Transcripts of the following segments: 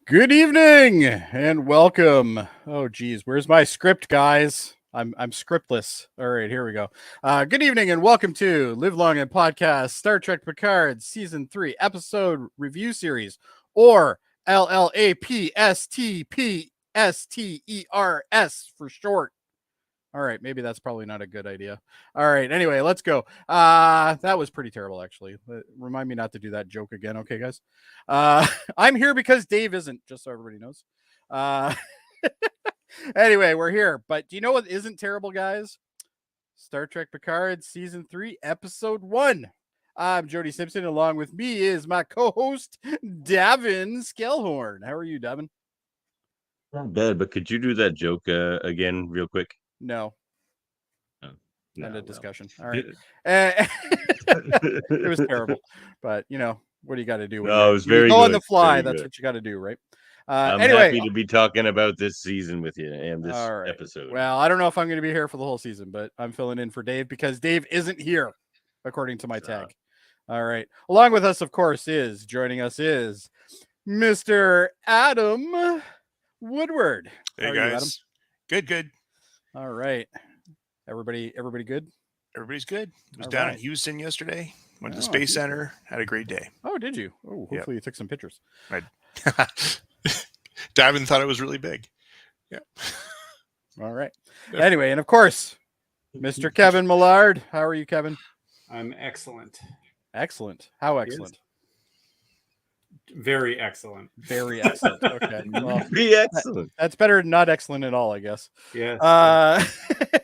Good evening and welcome. Oh geez, where's my script, guys? I'm scriptless. All right, here we go. Good evening and welcome to Live Long and Podcast Star Trek Picard Season 3 Episode Review Series, or LLAPSTPSTERS for short. All right, maybe that's probably not a good idea. All right, anyway, let's go. That was pretty terrible, actually. Remind me not to do that joke again, okay, guys? I'm here because Dave isn't, just so everybody knows. Uh, anyway, we're here. But do you know what isn't terrible, guys? Star Trek Picard Season 3, Episode 1. I'm Jody Simpson. Along with me is my co-host, Davan Skelhorn. How are you, Davan? Not bad, but could you do that joke again real quick? No. Oh, End no, of discussion. All right. It was terrible, but you know what do you got to do when No, it was very you go good. on the fly? Very That's good. what you got to do, right? I'm Anyway, happy to be talking about this season with you and this all right. episode. Well, I don't know if I'm going to be here for the whole season, but I'm filling in for Dave because Dave isn't here, according to my tag. All right. Along with us, of course, joining us is Mr. Adam Woodward. Hey How are guys, you, Adam? good. All right. Everybody good? Everybody's good. Was All down right. in Houston yesterday. Went to the Oh, Space Houston. Center. Had a great day. Oh, did you? Oh, hopefully you took some pictures. Davan thought it was really big. Yeah. All right. Anyway, and of course, Mr. Kevin Millard. How are you, Kevin? I'm excellent. Excellent. How excellent? Very excellent. Very excellent. Okay. Well, Be excellent. that's better than not excellent at all, I guess. Yes.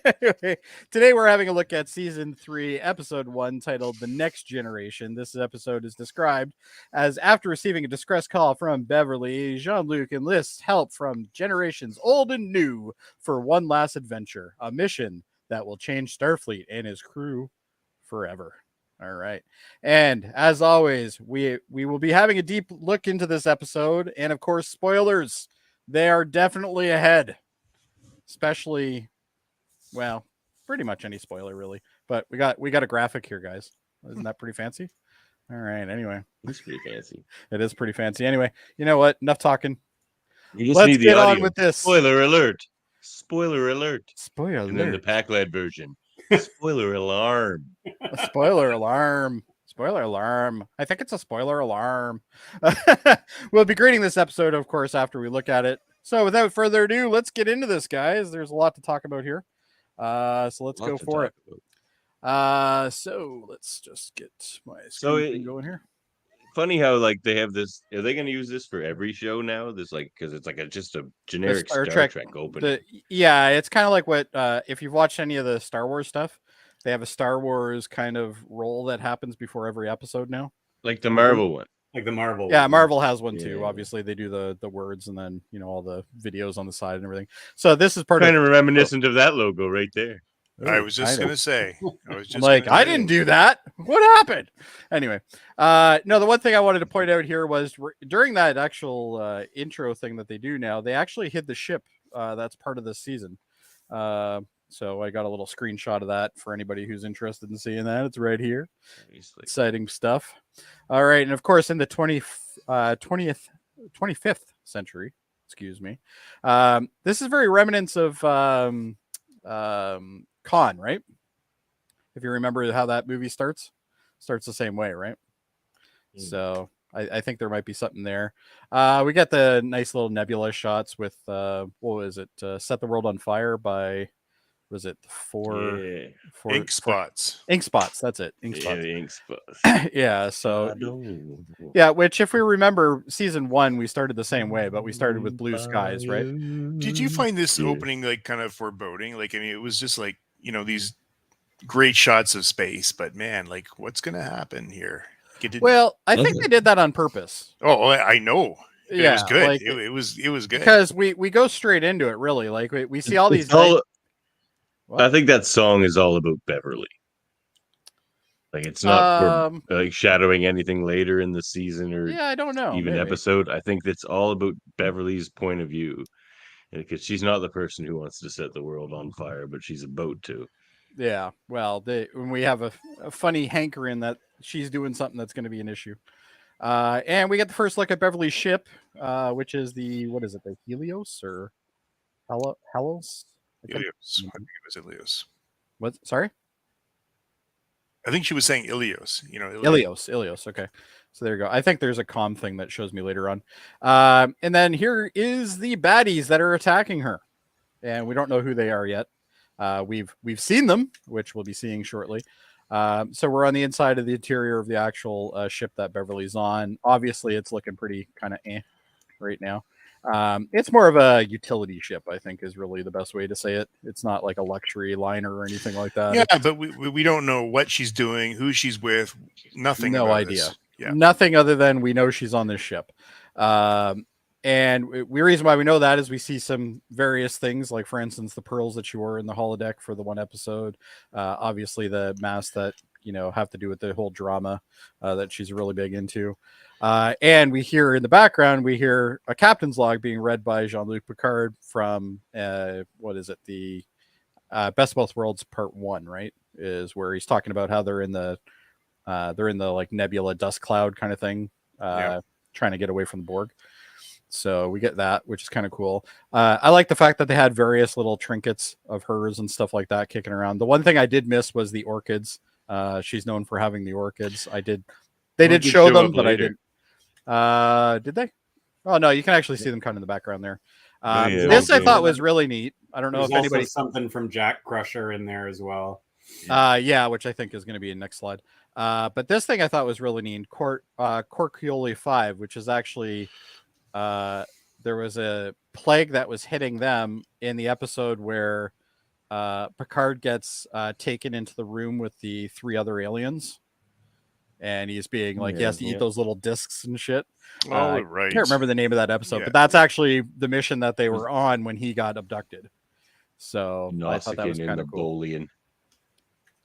Anyway, today we're having a look at Season 3, Episode 1, titled The Next Generation. This episode is described as after receiving a distress call from Beverly, Jean-Luc enlists help from generations old and new for one last adventure, a mission that will change Starfleet and his crew forever. All right. And as always, we will be having a deep look into this episode. And of course, spoilers. They are definitely ahead. Especially, well, pretty much any spoiler, really. But we got a graphic here, guys. Isn't that pretty fancy? All right. Anyway. It's pretty fancy. It is pretty fancy. Anyway, you know what? Enough talking. You just Let's need the get audio. on with this. Spoiler alert. Spoiler alert. Spoiler And then the alert. pack-led version. Spoiler alarm. A spoiler alarm. Spoiler alarm. I think it's a spoiler alarm. We'll be grading this episode, of course, after we look at it. So without further ado, let's get into this, guys. There's a lot to talk about here. So let's go for it. So let's just get my screen going here. Funny how like they have this. Are they going to use this for every show now? This like because it's like just a generic Star Trek opening. Yeah, it's kind of like what if you've watched any of the Star Wars stuff, they have a Star Wars kind of role that happens before every episode now. Like the Marvel one. Like the Marvel. Yeah, Marvel has one too. Yeah. Obviously, they do the words and then all the videos on the side and everything. So this is part kind of reminiscent of that logo right there. I was just gonna say. I didn't do that. What happened? Anyway, no. The one thing I wanted to point out here was during that actual intro thing that they do now, they actually hid the ship. That's part of this season. So I got a little screenshot of that for anybody who's interested in seeing that. It's right here. Obviously. Exciting stuff. All right, and of course, in the 25th century, excuse me, this is very remnants of Khan, right? If you remember how that movie starts the same way, right? So I think there might be something there. We got the nice little nebula shots with what was it? Set the World on Fire by was it four Ink Spots? Ink Spots, that's it. Ink Spots. Yeah, the ink spots. Yeah, so yeah, which if we remember season 1, we started the same way, but we started with blue skies, right? Did you find this opening like kind of foreboding? Like, I mean, it was just like, these great shots of space, but man, like what's gonna happen here? Well, I think they did that on purpose. Oh, I know. Yeah, it was good. like, it was good because we go straight into it. Really, like we see all these. I think that song is all about Beverly. Like it's not for, like shadowing anything later in the season or I don't know, even episode. I think it's all about Beverly's point of view, because she's not the person who wants to set the world on fire, but she's about to. Yeah, well, when we have a funny hankering that she's doing something that's going to be an issue. And we get the first look at Beverly's ship, which is the Helios or Helos? Ilios. I think it was Ilios. What? Sorry? I think she was saying Ilios. Ilios. Okay. So there you go. I think there's a comm thing that shows me later on. And then here is the baddies that are attacking her. And we don't know who they are yet. We've seen them, which we'll be seeing shortly. So we're on the inside of the interior of the actual ship that Beverly's on. Obviously, it's looking pretty kind of right now. It's more of a utility ship, I think, is really the best way to say it. It's not like a luxury liner or anything like that. Yeah, but we don't know what she's doing, who she's with, nothing. No about idea. This. Yeah. Nothing other than we know she's on this ship. And the reason why we know that is we see some various things, like, for instance, the pearls that she wore in the holodeck for the one episode. Obviously, the masks that, have to do with the whole drama that she's really big into. And we hear in the background, a captain's log being read by Jean-Luc Picard from, The Best of Both Worlds Part 1, right? Is where he's talking about how they're in the like nebula dust cloud kind of thing, trying to get away from the Borg. So we get that, which is kind of cool. I like the fact that they had various little trinkets of hers and stuff like that kicking around. The one thing I did miss was the orchids. She's known for having the orchids. They did show them, but later. I didn't. Did they? Oh no, you can actually see them kind of in the background there. I thought was really neat. I don't know if anybody something from Jack Crusher in there as well. Which I think is going to be in next slide. But this thing I thought was really neat. Corcioli 5, which is actually there was a plague that was hitting them in the episode where Picard gets taken into the room with the 3 other aliens, and he's being like, he has to eat those little discs and shit. Right. I can't remember the name of that episode, but that's actually the mission that they were on when he got abducted. So I thought that was kind of cool.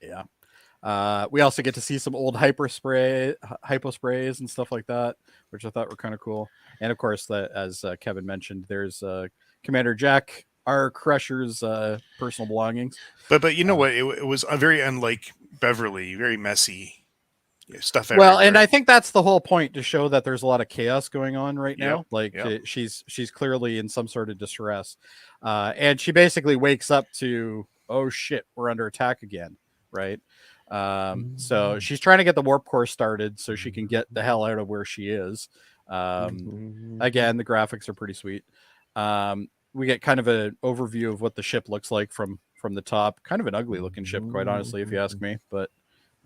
Yeah. We also get to see some old hyposprays and stuff like that, which I thought were kind of cool. And of course, as Kevin mentioned, there's Commander Jack R. Crusher's personal belongings. But you know what? It was very unlike Beverly, very messy stuff everywhere. Well, and I think that's the whole point, to show that there's a lot of chaos going on right now. She's clearly in some sort of distress, and she basically wakes up to, oh shit, we're under attack again, right? So she's trying to get the warp core started so she can get the hell out of where she is. Again, the graphics are pretty sweet. We get kind of an overview of what the ship looks like from the top. Kind of an ugly looking ship, quite honestly, if you ask me, but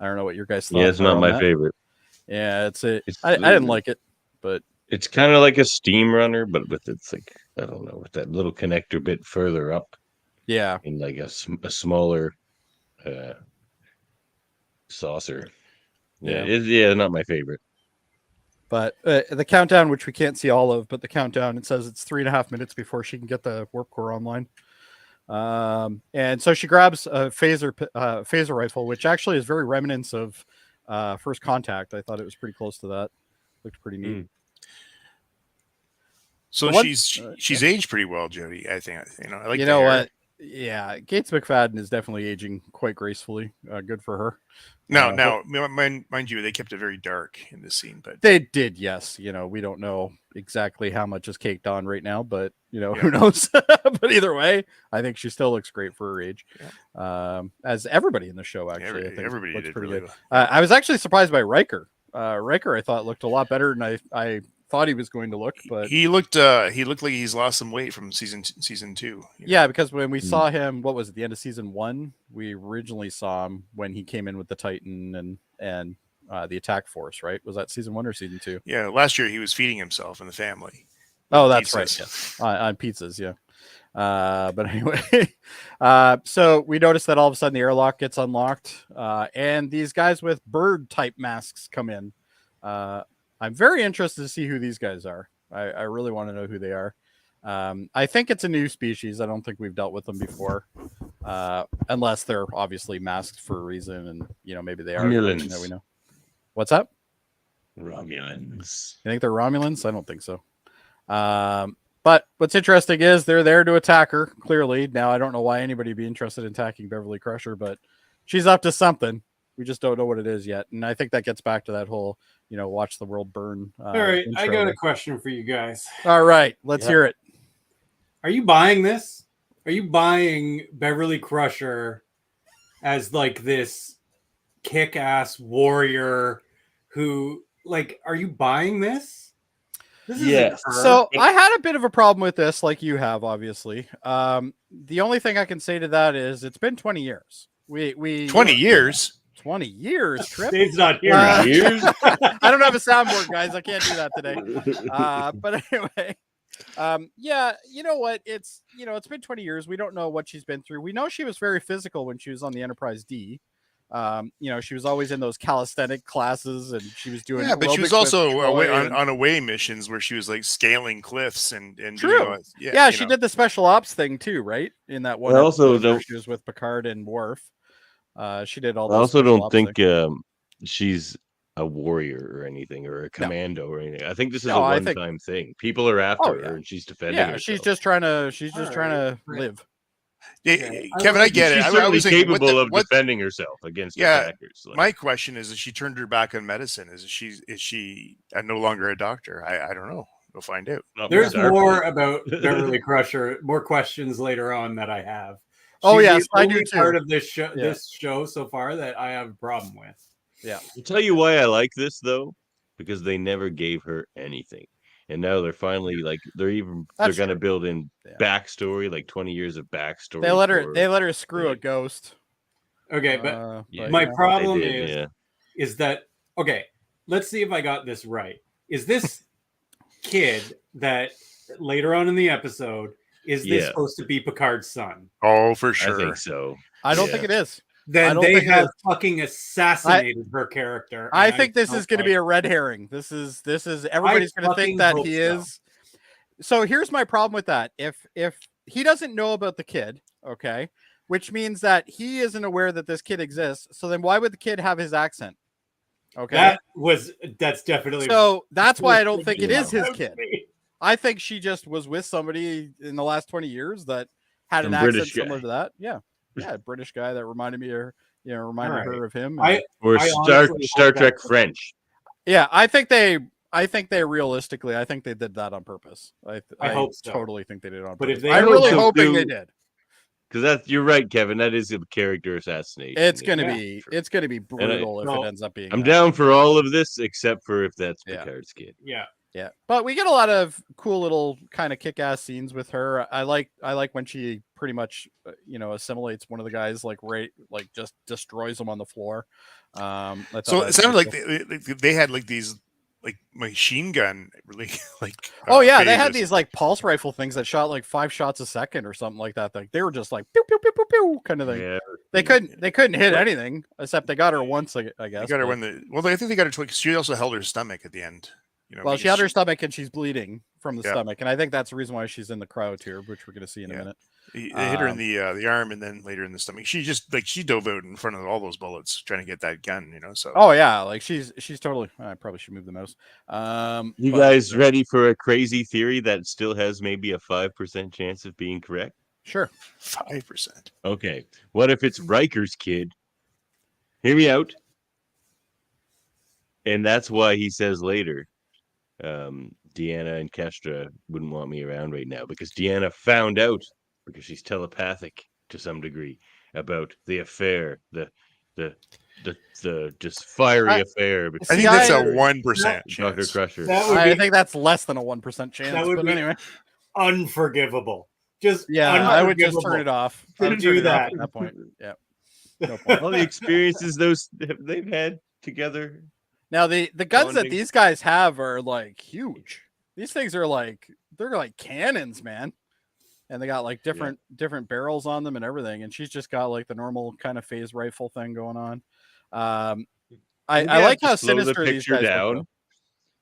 I don't know what your guys thought. Yeah, it's not my favorite. Yeah, I didn't like it, but it's kind of like a steam runner, but with it's like, I don't know, with that little connector bit further up. Yeah. In like a smaller saucer. Yeah, not my favorite. But the countdown, which we can't see all of, but the countdown, it says it's 3.5 minutes before she can get the warp core online. And so she grabs a phaser rifle, which actually is very remnants of First Contact. I thought it was pretty close to that. Looked pretty neat. So she's aged pretty well, Jody. I think. I like. What? Yeah, Gates McFadden is definitely aging quite gracefully. Good for her. Now, mind you, they kept it very dark in this scene, but they did. Yes, we don't know exactly how much is caked on right now, but who knows? But either way, I think she still looks great for her age. Yeah. As everybody in the show, actually, I think everybody looks pretty good. I was actually surprised by Riker. Riker, I thought, looked a lot better than I thought he was going to look, but he looked like he's lost some weight from season 2. Yeah, because when we saw him, what was it, the end of season 1, we originally saw him when he came in with the Titan and the attack force, right? Was that season 1 or season 2? Yeah, last year he was feeding himself and the family. Oh, that's right. Yes. On pizzas, yeah. But anyway, so we noticed that all of a sudden the airlock gets unlocked, and these guys with bird type masks come in. I'm very interested to see who these guys are. I really want to know who they are. I think it's a new species. I don't think we've dealt with them before, unless they're obviously masked for a reason, and maybe they are. Romulans. We know. What's up? Romulans. You think they're Romulans? I don't think so. But what's interesting is they're there to attack her. Clearly, now I don't know why anybody would be interested in attacking Beverly Crusher, but she's up to something. We just don't know what it is yet, and I think that gets back to that whole watch the world burn. All right, I got there. a question for you guys. All right, let's hear it. Are you buying this? Are you buying Beverly Crusher as like this kick-ass warrior who, like, are you buying this? This Yes. So I had a bit of a problem with this, like you have, obviously. The only thing I can say to that is it's been 20 years. We 20 years. 20 years, Trip. Dave's not here. Years? I don't have a soundboard, guys. I can't do that today. But anyway, yeah, you know what? It's been 20 years. We don't know what she's been through. We know she was very physical when she was on the Enterprise D. She was always in those calisthenic classes, and she was doing. Yeah, but she was also on away missions where she was like scaling cliffs and true. She did the special ops thing too, right? In that one. Where she was with Picard and Worf. She did all those. I also don't think she's a warrior or anything, or a commando or anything. I think this is a one-time thing. People are after her, and she's defending herself. She's just trying to live. Yeah, Kevin, I get it. She's certainly capable of defending herself against attackers. My question is she turned her back on medicine? Is she no longer a doctor? I don't know. We'll find out. There's more about Beverly Crusher. More questions later on that I have. Yes, I do too. Part of this show so far that I have a problem with. Yeah, I'll tell you why I like this though, because they never gave her anything. And now they're finally they're going to build in backstory, like 20 years of backstory. They let her screw a ghost. Okay, but my problem is that let's see if I got this right. Is this kid that later on in the episode is this supposed to be Picard's son? Oh, for sure. I think so. I don't think it is. Then they have fucking assassinated her character. I think this is going to be a red herring. This is everybody's going to think that he is. So here's my problem with that. If he doesn't know about the kid, okay, which means that he isn't aware that this kid exists. So then why would the kid have his accent? Okay, that's definitely. So that's why I don't think it is his kid. I think she just was with somebody in the last 20 years that had an accent similar to that. Yeah, a British guy that reminded me of, her of him. Or Star Trek French. Yeah, I think they realistically, I think they did that on purpose. I hope so. Totally think they did it on but purpose. If I'm really hoping they did. Because you're right, Kevin. That is a character assassination. It's gonna be brutal if it ends up being. I'm down for all of this, except for if that's Picard's kid. Yeah, but we get a lot of cool little kind of kick-ass scenes with her. I like when she pretty much assimilates one of the guys, just destroys them on the floor. So it sounded like they had these machine gun really they had these pulse rifle things that shot 5 shots a second or something like that. They were just pew pew pew pew pew kind of thing. Yeah. They couldn't hit anything except they got her once, I guess. They got her I think they got her twice. She also held her stomach at the end. She had her stomach and she's bleeding from the stomach, and I think that's the reason why she's in the cryo tube, which we're going to see in a minute. They hit her in the arm and then later in the stomach. She just she dove out in front of all those bullets trying to get that gun, So she's totally. I probably should move the mouse. You guys ready for a crazy theory that still has maybe a 5% chance of being correct? Sure, 5%. Okay, what if it's Riker's kid? Hear me out. And that's why he says later. Deanna and Kestra wouldn't want me around right now because Deanna found out, because she's telepathic to some degree, about the affair, the just fiery affair. I think that's a 1% chance. Dr. Crusher. I think that's less than a 1% chance. That would be anyway, unforgivable. I would just turn it off. To do that at that point. Yeah. No point. All the experiences they've had together. Now the guns that these guys have are huge. These things are they're like cannons, man. And they got different barrels on them and everything. And she's just got the normal kind of phase rifle thing going on. I like how sinister these guys look.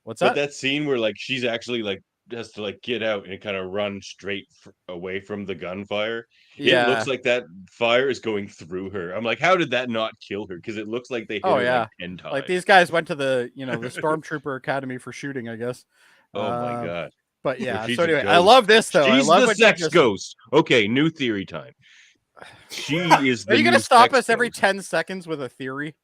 What's that? But that scene where she's actually has to get out and kind of run straight away from the gunfire. Yeah. It looks like that fire is going through her. I'm like, how did that not kill her? Because it looks like they hit her 10 times. These guys went to the the Stormtrooper Academy for shooting, I guess. Oh my god. But yeah, so anyway, I love this though. She's I love the sex ghost. Okay, new theory time. She is the Are you gonna stop us every 10 seconds with a theory?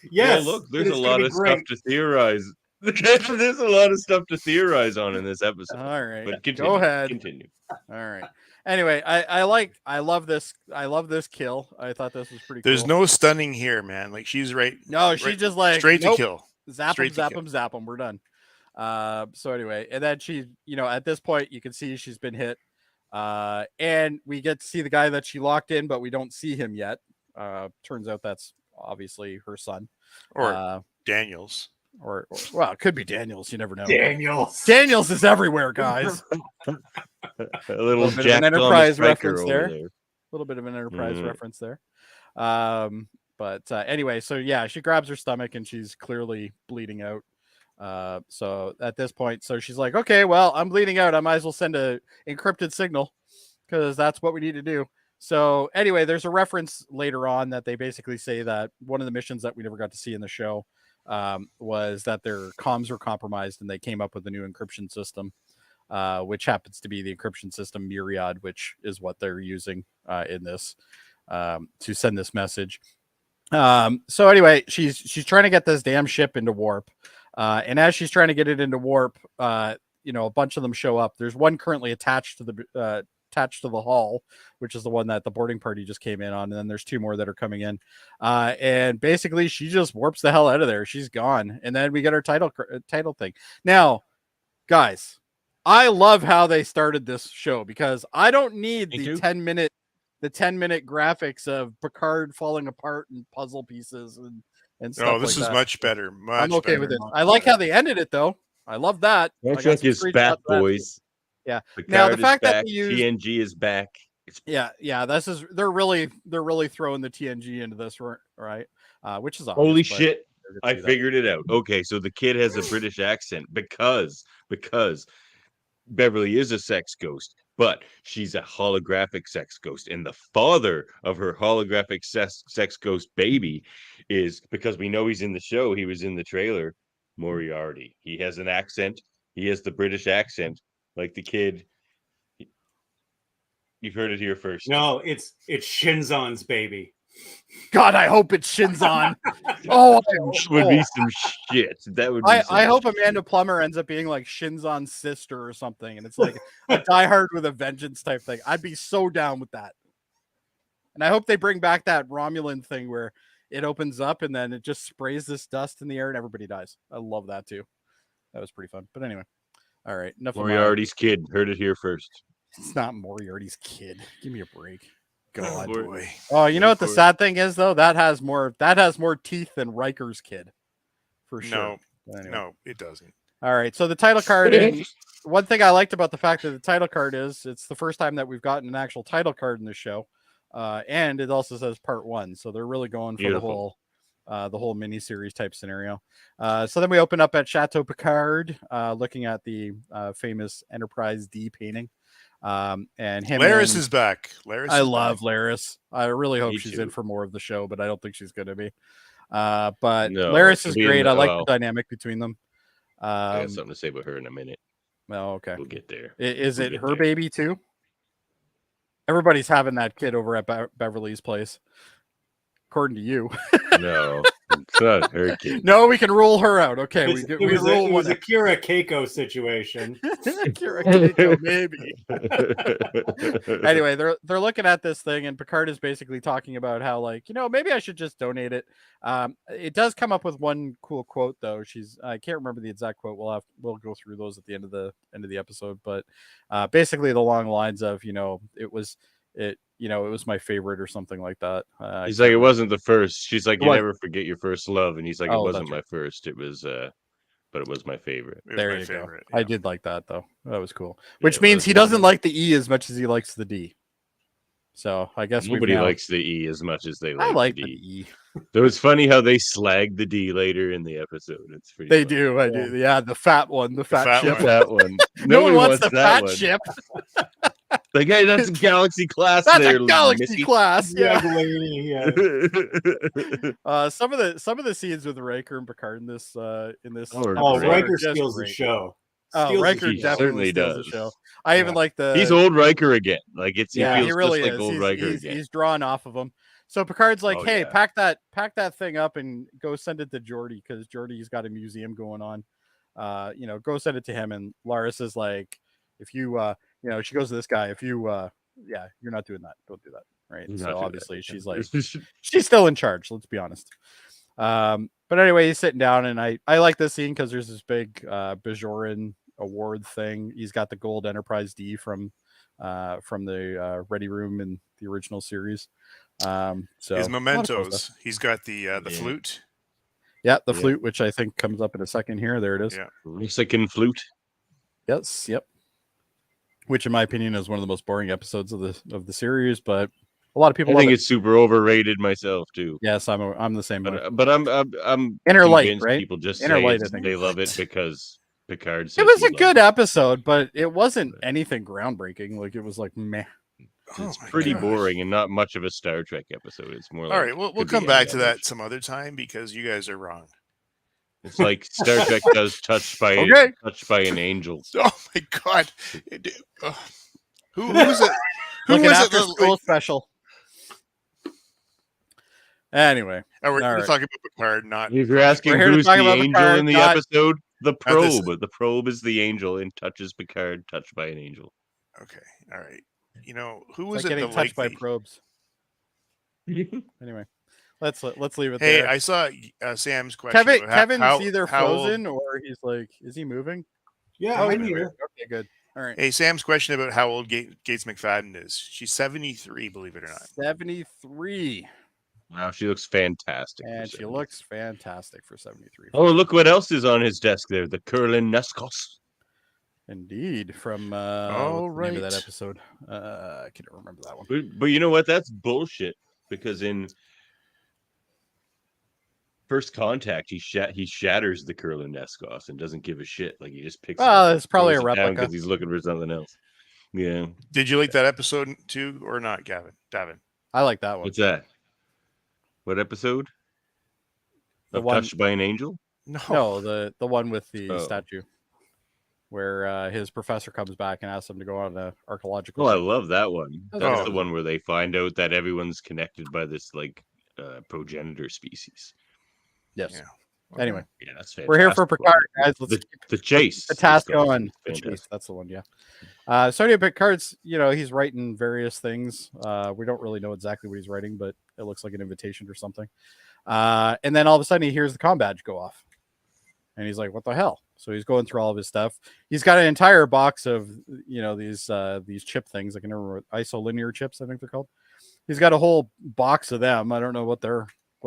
Yes. Look, there's a lot of stuff to theorize. There's a lot of stuff to theorize on in this episode. All right, but continue, go ahead. Continue. All right. Anyway, I love this. I love this kill. I thought this was pretty cool. There's no stunning here, man. Like she's right. No, she's just like straight nope. to kill. Zap him, zap him. We're done. So anyway, and then she, at this point you can see she's been hit. And we get to see the guy that she locked in, but we don't see him yet. Turns out that's obviously her son. Or Daniels. Or well, it could be Daniels. You never know. Daniels is everywhere, guys. a little bit of an Enterprise reference there. A little bit of an Enterprise reference there. But anyway, so yeah, she grabs her stomach and she's clearly bleeding out. So at this point, so she's like, okay, well, I'm bleeding out. I might as well send a encrypted signal because that's what we need to do. So anyway, there's a reference later on that they basically say that one of the missions that we never got to see in the show was that their comms were compromised and they came up with a new encryption system, which happens to be the encryption system Myriad, which is what they're using in this to send this message. So anyway, she's trying to get this damn ship into warp. And as she's trying to get it into warp, a bunch of them show up. There's one currently attached to the hull, which is the one that the boarding party just came in on. And then there's two more that are coming in. And basically she just warps the hell out of there. She's gone. And then we get our title thing. Now, guys, I love how they started this show because I don't need the 10-minute graphics of Picard falling apart in puzzle pieces and stuff. No, this is that. much better. I'm okay with it. I like how they ended it though. I love that. Check his back, boys. Yeah. Picard now the fact back, that they use TNG is back. Yeah. They're really throwing the TNG into this, right? Which is obvious, holy shit. I figured it out. Okay, so the kid has a British accent because Beverly is a sex ghost, but she's a holographic sex ghost. And the father of her holographic sex ghost baby is, because we know he's in the show, he was in the trailer, Moriarty. He has an accent. He has the British accent, like the kid. You've heard it here first. No, it's Shinzon's baby. God, I hope it's Shinzon. Oh, would be some shit. That would. Be I hope Amanda Plummer ends up being like Shinzon's sister or something, and it's like a Die Hard with a Vengeance type thing. I'd be so down with that. And I hope they bring back that Romulan thing where it opens up and then it just sprays this dust in the air and everybody dies. I love that too. That was pretty fun. But anyway, all right. Moriarty's kid. Heard it here first. It's not Moriarty's kid. Give me a break. God, boy. Oh, you know what the sad thing is though? That has more teeth than Riker's kid, for sure. Anyway. No, it doesn't. All right, so the title card. One thing I liked about the fact that the title card is it's the first time that we've gotten an actual title card in the show, and it also says Part 1. So they're really going for the whole miniseries type scenario. So then we open up at Chateau Picard, looking at the famous Enterprise D painting. And him Laris is back. I love Laris. I really hope she's in for more of the show, but I don't think she's going to be. But no, Laris is great. I like the dynamic between them. I got something to say about her in a minute. Oh, okay. We'll get there. Is it her baby too? Everybody's having that kid over at Beverly's place, according to you. No, it's not her kid. No, we can rule her out. Okay, it was a Kira Keiko situation. Kira Keiko, maybe. Anyway, they're looking at this thing, and Picard is basically talking about how, like, maybe I should just donate it. It does come up with one cool quote though. I can't remember the exact quote. We'll go through those at the end of the episode, but basically the long lines of it was my favorite or something like that. He's like, it wasn't the first. She's like, you never forget your first love. And he's like, it wasn't my first. It was, but it was my favorite. There you go. Yeah. I did like that though. That was cool. Which means he doesn't like the E as much as he likes the D. So I guess nobody likes the E as much as they like. I like the E. It was funny how they slagged the D later in the episode. It's pretty. They do. I do. Yeah, the fat one, the fat ship. That one. No one wants the fat ship. Like, hey, that's a galaxy class. That's a galaxy class. Yeah. Some of the scenes with Riker and Picard in this. Riker steals the show. Riker definitely does. The show. I even like he's old Riker again. Like he really just is. Like old Riker again. He's drawn off of him. So Picard's like, hey, pack that thing up and go send it to Geordi because Geordi's got a museum going on. go send it to him. And Laris is like, if you, she goes to this guy, if you, you're not doing that. Don't do that. Right. So obviously she's like, she's still in charge. Let's be honest. But anyway, he's sitting down, and I like this scene because there's this big Bajoran award thing. He's got the gold Enterprise D from the Ready Room in the original series. So his mementos. He's got the flute. Yeah, the flute, which I think comes up in a second here. There it is. Yeah, Mexican flute. Yes. Yep. Which, in my opinion, is one of the most boring episodes of the series, but a lot of people. I think it's super overrated myself too. Yes, I'm the same. But I'm Inner Light, right? People just Inner say Light, I think. they love it because Picard. It was a good episode, but it wasn't anything groundbreaking. Like, it was like meh. It's pretty boring and not much of a Star Trek episode. It's more. All right, we'll come back to that some other time because you guys are wrong. It's like Star Trek does touched by an angel. Oh my god! Who was it? Who was it? The school special. Anyway, we're talking about Picard. Not if you're asking who's the angel Picard, in the episode, the probe. The probe is the angel and touches Picard, touched by an angel. Okay, all right. Who was like it? Getting touched by probes. Anyway. Let's leave it there. Hey, I saw Sam's question. Kevin's either frozen or he's like, is he moving? Yeah, I'm here. Okay, good. All right. Hey, Sam's question about how old Gates McFadden is. She's 73, believe it or not. 73. Wow, she looks fantastic. And she looks fantastic for 73. Oh, look what else is on his desk there. The Curlin Neskos. Indeed, from name of that episode. I can't remember that one. But you know what? That's bullshit. Because in First Contact, he shatters the Curlin Neskos and doesn't give a shit. Like, he just picks it up. It's probably a replica because he's looking for something else. Yeah. Did you like that episode too, or not, Davan? I like that one. What's that? What episode? Touched by an Angel? No, the one with the statue, where his professor comes back and asks him to go on an archaeological. Oh, I love that one. That's the one where they find out that everyone's connected by this progenitor species. Yes. Yeah. Anyway, yeah, that's fantastic. We're here for Picard, guys. Let's keep the chase. The task going. The chase, that's the one. Yeah. So anyway, Picard's, he's writing various things. We don't really know exactly what he's writing, but it looks like an invitation or something. And then all of a sudden he hears the comm badge go off, and he's like, "What the hell?" So he's going through all of his stuff. He's got an entire box of these chip things. I can never remember, isolinear chips, I think they're called. He's got a whole box of them. I don't know what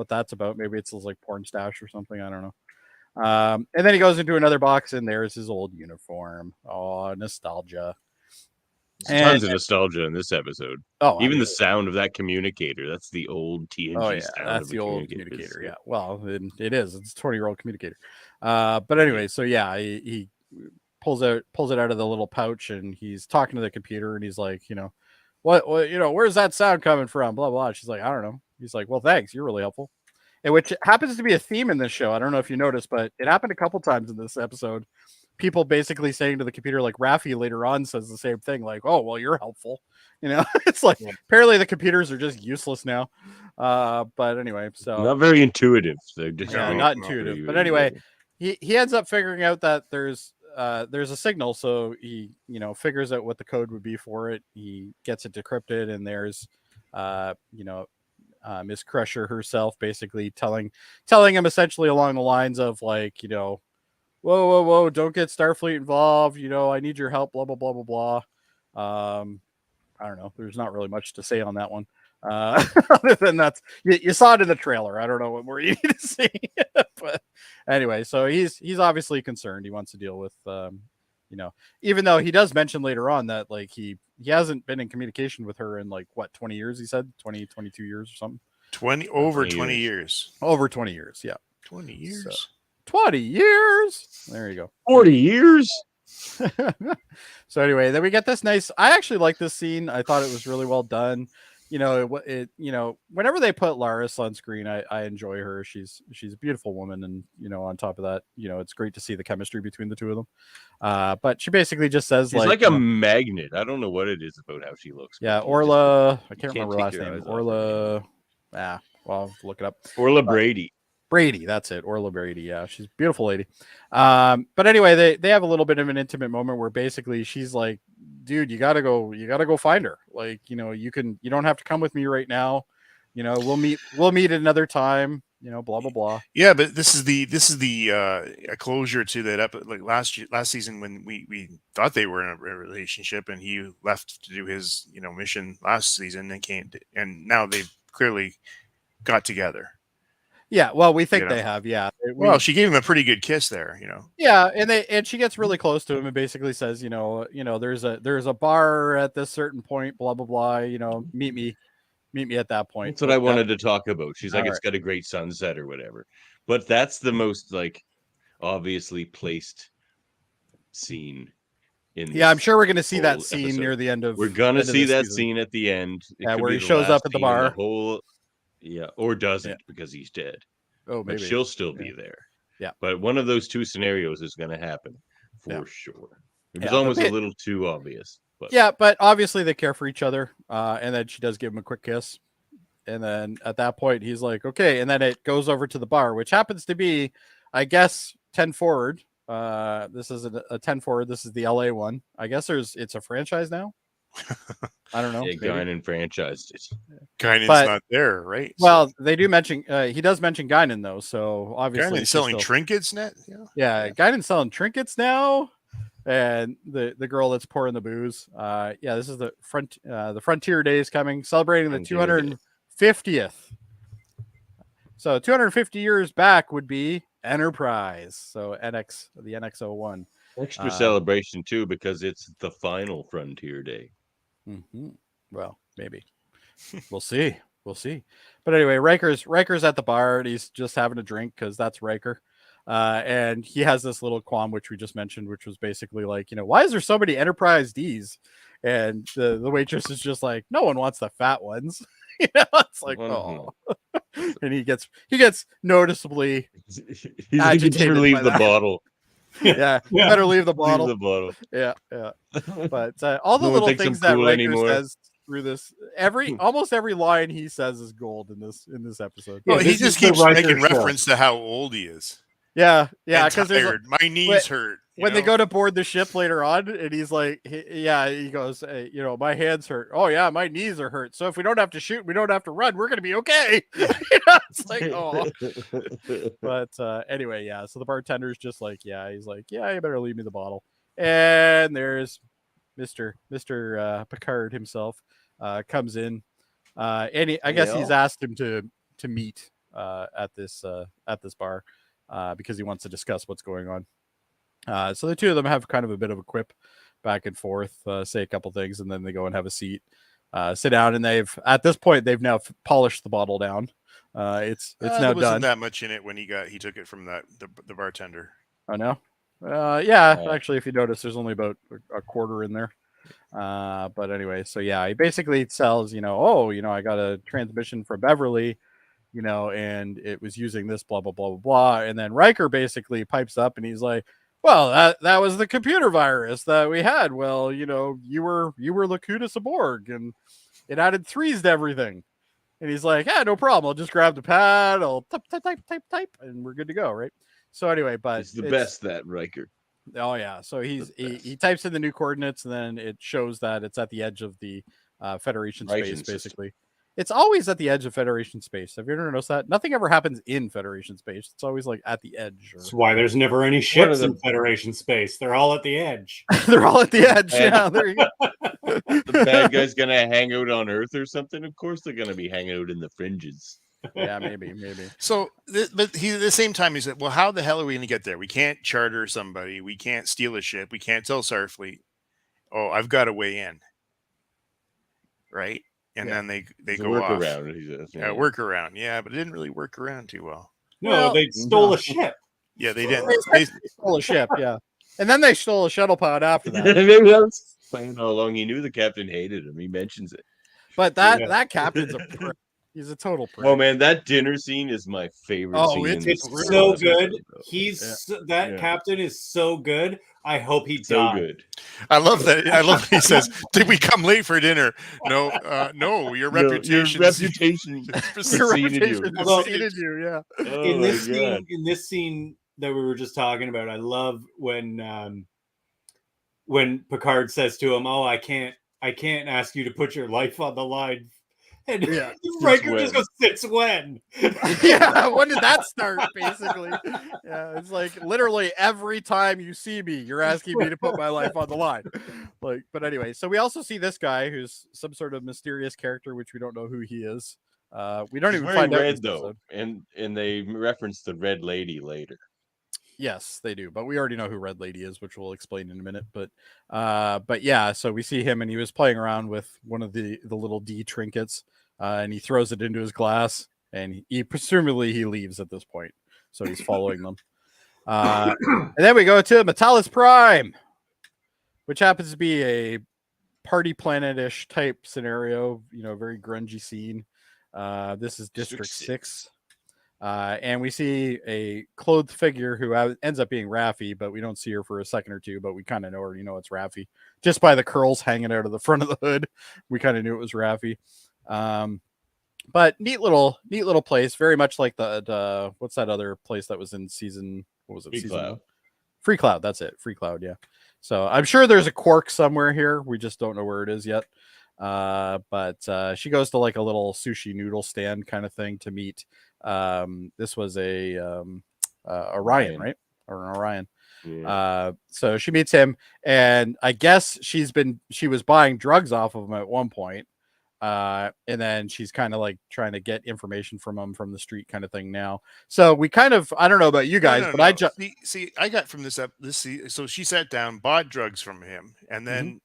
that's about. Maybe it's like porn stash or something. I don't know. And then he goes into another box, and there's his old uniform. Oh, nostalgia. Tons of nostalgia in this episode. Oh, even the sound of that communicator. That's the old TNG sound. That's the old communicator. Yeah. Well, it is. It's a 20-year-old communicator. But anyway, so yeah, he pulls it out of the little pouch, and he's talking to the computer, and he's like, what where's that sound coming from? Blah blah. She's like, I don't know. He's like, well, thanks, you're really helpful. And which happens to be a theme in this show. I don't know if you noticed, but it happened a couple times in this episode. People basically saying to the computer, like Raffi later on says the same thing, like, oh, well, you're helpful. It's like, apparently the computers are just useless now. But anyway, so not very intuitive. Not intuitive. But anyway, he ends up figuring out that there's a signal. So he, figures out what the code would be for it. He gets it decrypted, and there's, Miss Crusher herself basically telling him essentially along the lines of like, whoa, don't get Starfleet involved. I need your help, blah, blah, blah, blah, blah. I don't know. There's not really much to say on that one. Other than that, you saw it in the trailer. I don't know what more you need to see. But anyway, so he's obviously concerned. He wants to deal with, even though he does mention later on that like he hasn't been in communication with her in like 20 years, he said 22 years or something. 20 years. Over 20 years, yeah. 20 years. So, 20 years. There you go. 40 years. So anyway, then we get this nice. I actually like this scene. I thought it was really well done. Whenever they put Laris on screen, I enjoy her. She's a beautiful woman, and on top of that, it's great to see the chemistry between the two of them. But she basically just says she's like a magnet. I don't know what it is about how she looks. Yeah, Orla. I can't remember her last name. Orla. Well, I'll look it up. Orla Brady. Brady, that's it. Orla Brady. Yeah, she's a beautiful lady. But anyway, they have a little bit of an intimate moment where basically she's like, dude, you gotta go find her. Like, you don't have to come with me right now. We'll meet at another time, blah blah blah. Yeah, but this is the a closure to that like last season when we thought they were in a relationship and he left to do his mission last season and now they've clearly got together. Yeah, well, we think they have. Yeah. Well, she gave him a pretty good kiss there, Yeah, and she gets really close to him and basically says, there's a bar at this certain point, blah blah blah. Meet me at that point. That's what I wanted to talk about. She's like, it's got a great sunset or whatever. But that's the most like obviously placed scene in. Yeah, I'm sure we're gonna see that scene near the end of. We're gonna see that scene at the end. Yeah, where he shows up at the bar. Yeah, or doesn't because he's dead. Oh, maybe. But she'll still be there. Yeah. But one of those two scenarios is going to happen for sure. It was almost a little too obvious. But. Yeah, but obviously they care for each other. And then she does give him a quick kiss. And then at that point, he's like, okay. And then it goes over to the bar, which happens to be, I guess, 10 Forward. This is a 10 Forward. This is the LA one. I guess it's a franchise now. I don't know. Yeah, Guinan franchised it. Guinan's not there, right? Well, they do mention he does mention Guinan though, so obviously Guinan's selling trinkets now. Yeah, Guinan's selling trinkets now, and the girl that's pouring the booze. This is the Frontier Day is coming, celebrating the 250th. So 250 years back would be Enterprise. So the NX-01. Extra celebration too because it's the final Frontier Day. Mm-hmm. Well, maybe we'll see. But anyway, Riker's at the bar and he's just having a drink because that's Riker. And he has this little qualm, which we just mentioned, which was basically like, why is there so many Enterprise Ds? And the waitress is just like, no one wants the fat ones. It's like, oh. And he gets noticeably agitated. To leave the bottle. Yeah, better leave the bottle. Leave the bottle. Yeah. But all the little things that Riker says through this, almost every line he says is gold in this episode. Well, he just keeps making reference to how old he is. Yeah, because my knees hurt. When they go to board the ship later on, and he's like, he goes, hey, my hands hurt. Oh yeah, my knees are hurt. So if we don't have to shoot, we don't have to run. We're gonna be okay. It's like, oh. But anyway, yeah. So the bartender's just like, he's like, you better leave me the bottle. And there's Mr. Picard himself comes in, and I guess he's asked him to meet at this bar because he wants to discuss what's going on. So the two of them have kind of a bit of a quip back and forth, say a couple things, and then they go and have a seat, sit down, and at this point they've now polished the bottle down. It's now there wasn't done. That much in it when he took it from the bartender. Oh no. Actually, if you notice, there's only about a quarter in there. But anyway, so he basically tells, I got a transmission from Beverly, and it was using this blah blah blah blah blah. And then Riker basically pipes up and he's like, well, that was the computer virus that we had. Well, you were Locutus Borg, and it added 3s to everything. And he's like, no problem. I'll just grab the pad. I'll type, and we're good to go, right? So anyway, but it's the best, that Riker. Oh yeah. So he types in the new coordinates, and then it shows that it's at the edge of the Federation space, basically. It's always at the edge of Federation space. Have you ever noticed that? Nothing ever happens in Federation space. It's always like at the edge. That's why there's never any ships in Federation space. They're all at the edge. They're all at the edge. Yeah, there you go. The bad guy's going to hang out on Earth or something? Of course they're going to be hanging out in the fringes. Yeah, maybe. So, but at the same time, he said, well, how the hell are we going to get there? We can't charter somebody. We can't steal a ship. We can't tell Starfleet, oh, I've got a way in. Right? And then they go work off. Around, he says, work around. Yeah, but it didn't really work around too well. No, they stole a ship. Yeah, they didn't. They stole a ship, yeah. And then they stole a shuttle pod after that. Maybe I was playing all along. He knew the captain hated him. He mentions it. But that captain's a prick. He's a total prick. Oh man, that dinner scene is my favorite scene. It's so good. That captain is so good. I hope he so dies. good. I love that. I love that he says, "Did we come late for dinner?" No, no. Your reputation. Your reputation preceded you. Yeah. Oh in this scene that we were just talking about, I love when Picard says to him, "Oh, I can't ask you to put your life on the line." And Riker just goes, "Since when?" Yeah, when did that start? Basically, yeah, it's like literally every time you see me, you're asking me to put my life on the line. Like, but anyway, so we also see this guy who's some sort of mysterious character, which we don't know who he is. We don't even find out red though, and they reference the Red Lady later. Yes, they do, but we already know who Red Lady is, which we'll explain in a minute. But yeah, so we see him, and he was playing around with one of the little D trinkets, and he throws it into his glass, and he presumably he leaves at this point, so he's following them. And then we go to Metalis Prime, which happens to be a party planet-ish type scenario, very grungy scene. This is District 6. And we see a clothed figure who ends up being Raffi, but we don't see her for a second or two, but we kind of already know it's Raffi just by the curls hanging out of the front of the hood. We kind of knew it was Raffi. But neat little place, very much like the what's that other place that was in season? What was it? Free season Cloud. 1? Free Cloud. That's it. Free Cloud. Yeah. So I'm sure there's a Quark somewhere here. We just don't know where it is yet. But she goes to like a little sushi noodle stand kind of thing to meet. This was a Orion, right? Or an Orion. Yeah. So she meets him, and I guess she was buying drugs off of him at one point. And then she's kind of like trying to get information from him from the street kind of thing now. So we kind of, I don't know about you guys, but I just see, I got from this so she sat down, bought drugs from him, and then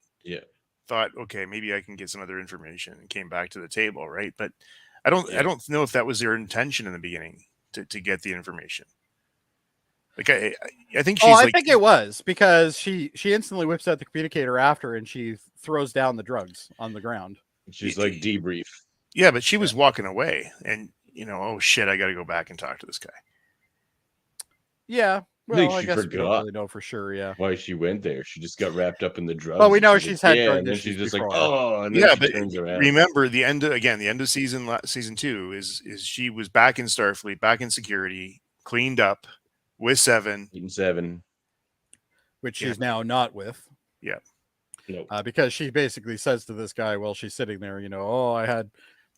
thought, okay, maybe I can get some other information, and came back to the table, right? But I don't know if that was their intention in the beginning to get the information. Like I think she's I think it was, because she instantly whips out the communicator after, and she throws down the drugs on the ground. She's like, debrief. Yeah, but she was walking away, and oh shit, I got to go back and talk to this guy. Yeah. Well, I guess forgot. we don't really know for sure. Yeah. Why she went there? She just got wrapped up in the drugs. Well, we know she's had drug and then issues she's just before. like, oh, and then yeah, she but turns around. Remember the end of season 2 is she was back in Starfleet, back in security, cleaned up with Seven, which she's now not with. Yeah. Nope. Because she basically says to this guy while she's sitting there, I had,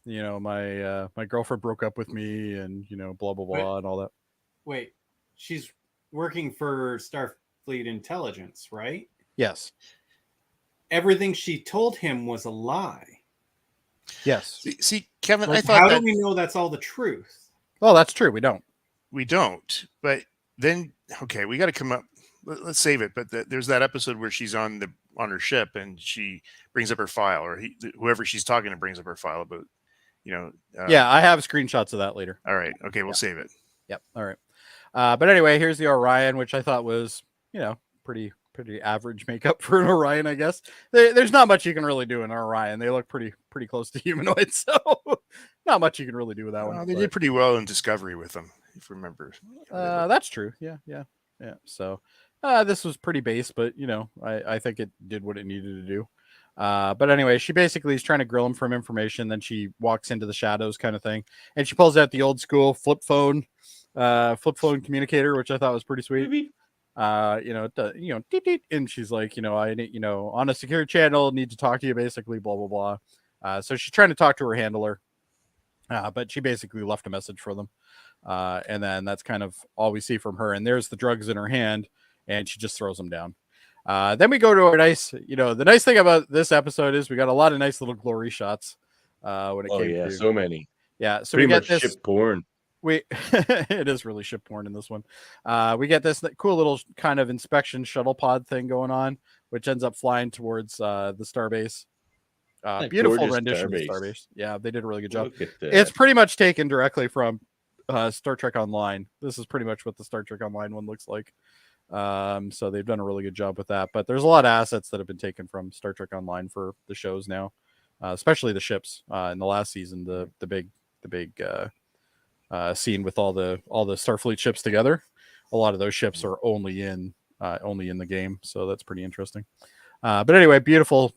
my girlfriend broke up with me, and blah blah blah and all that. Wait, she's working for Starfleet Intelligence, right? Yes. Everything she told him was a lie. Yes. See, Kevin, like, I thought how do we know that's all the truth? Well, that's true. We don't. But then, okay, we got to come up. Let's save it. But there's that episode where she's on her ship, and she brings up her file, or whoever she's talking to brings up her file about, yeah, I have screenshots of that later. All right. Okay, we'll save it. Yep. All right. But anyway, here's the Orion, which I thought was, pretty average makeup for an Orion, I guess. There's not much you can really do in an Orion. They look pretty close to humanoid, so not much you can really do with that one. They did pretty well in Discovery with them, if you remember. That's true. Yeah. So this was pretty base, but I think it did what it needed to do. But anyway, she basically is trying to grill him from information. Then she walks into the shadows kind of thing, and she pulls out the old school flip phone communicator, which I thought was pretty sweet. And she's like, I need, on a secure channel, need to talk to you, basically, blah blah blah. So she's trying to talk to her handler, but she basically left a message for them, and then that's kind of all we see from her. And there's the drugs in her hand, and she just throws them down. Then we go to our nice, the nice thing about this episode is we got a lot of nice little glory shots. When it came to, so many. Yeah, so pretty we get much this ship porn. It is really ship porn in this one. We get this cool little kind of inspection shuttle pod thing going on, which ends up flying towards the starbase. Beautiful rendition of the starbase. Yeah, they did a really good job. It's pretty much taken directly from Star Trek Online. This is pretty much what the Star Trek Online one looks like. So they've done a really good job with that. But there's a lot of assets that have been taken from Star Trek Online for the shows now, especially the ships. In the last season, the big scene with all the Starfleet ships together. A lot of those ships are only in the game, so that's pretty interesting. But anyway, beautiful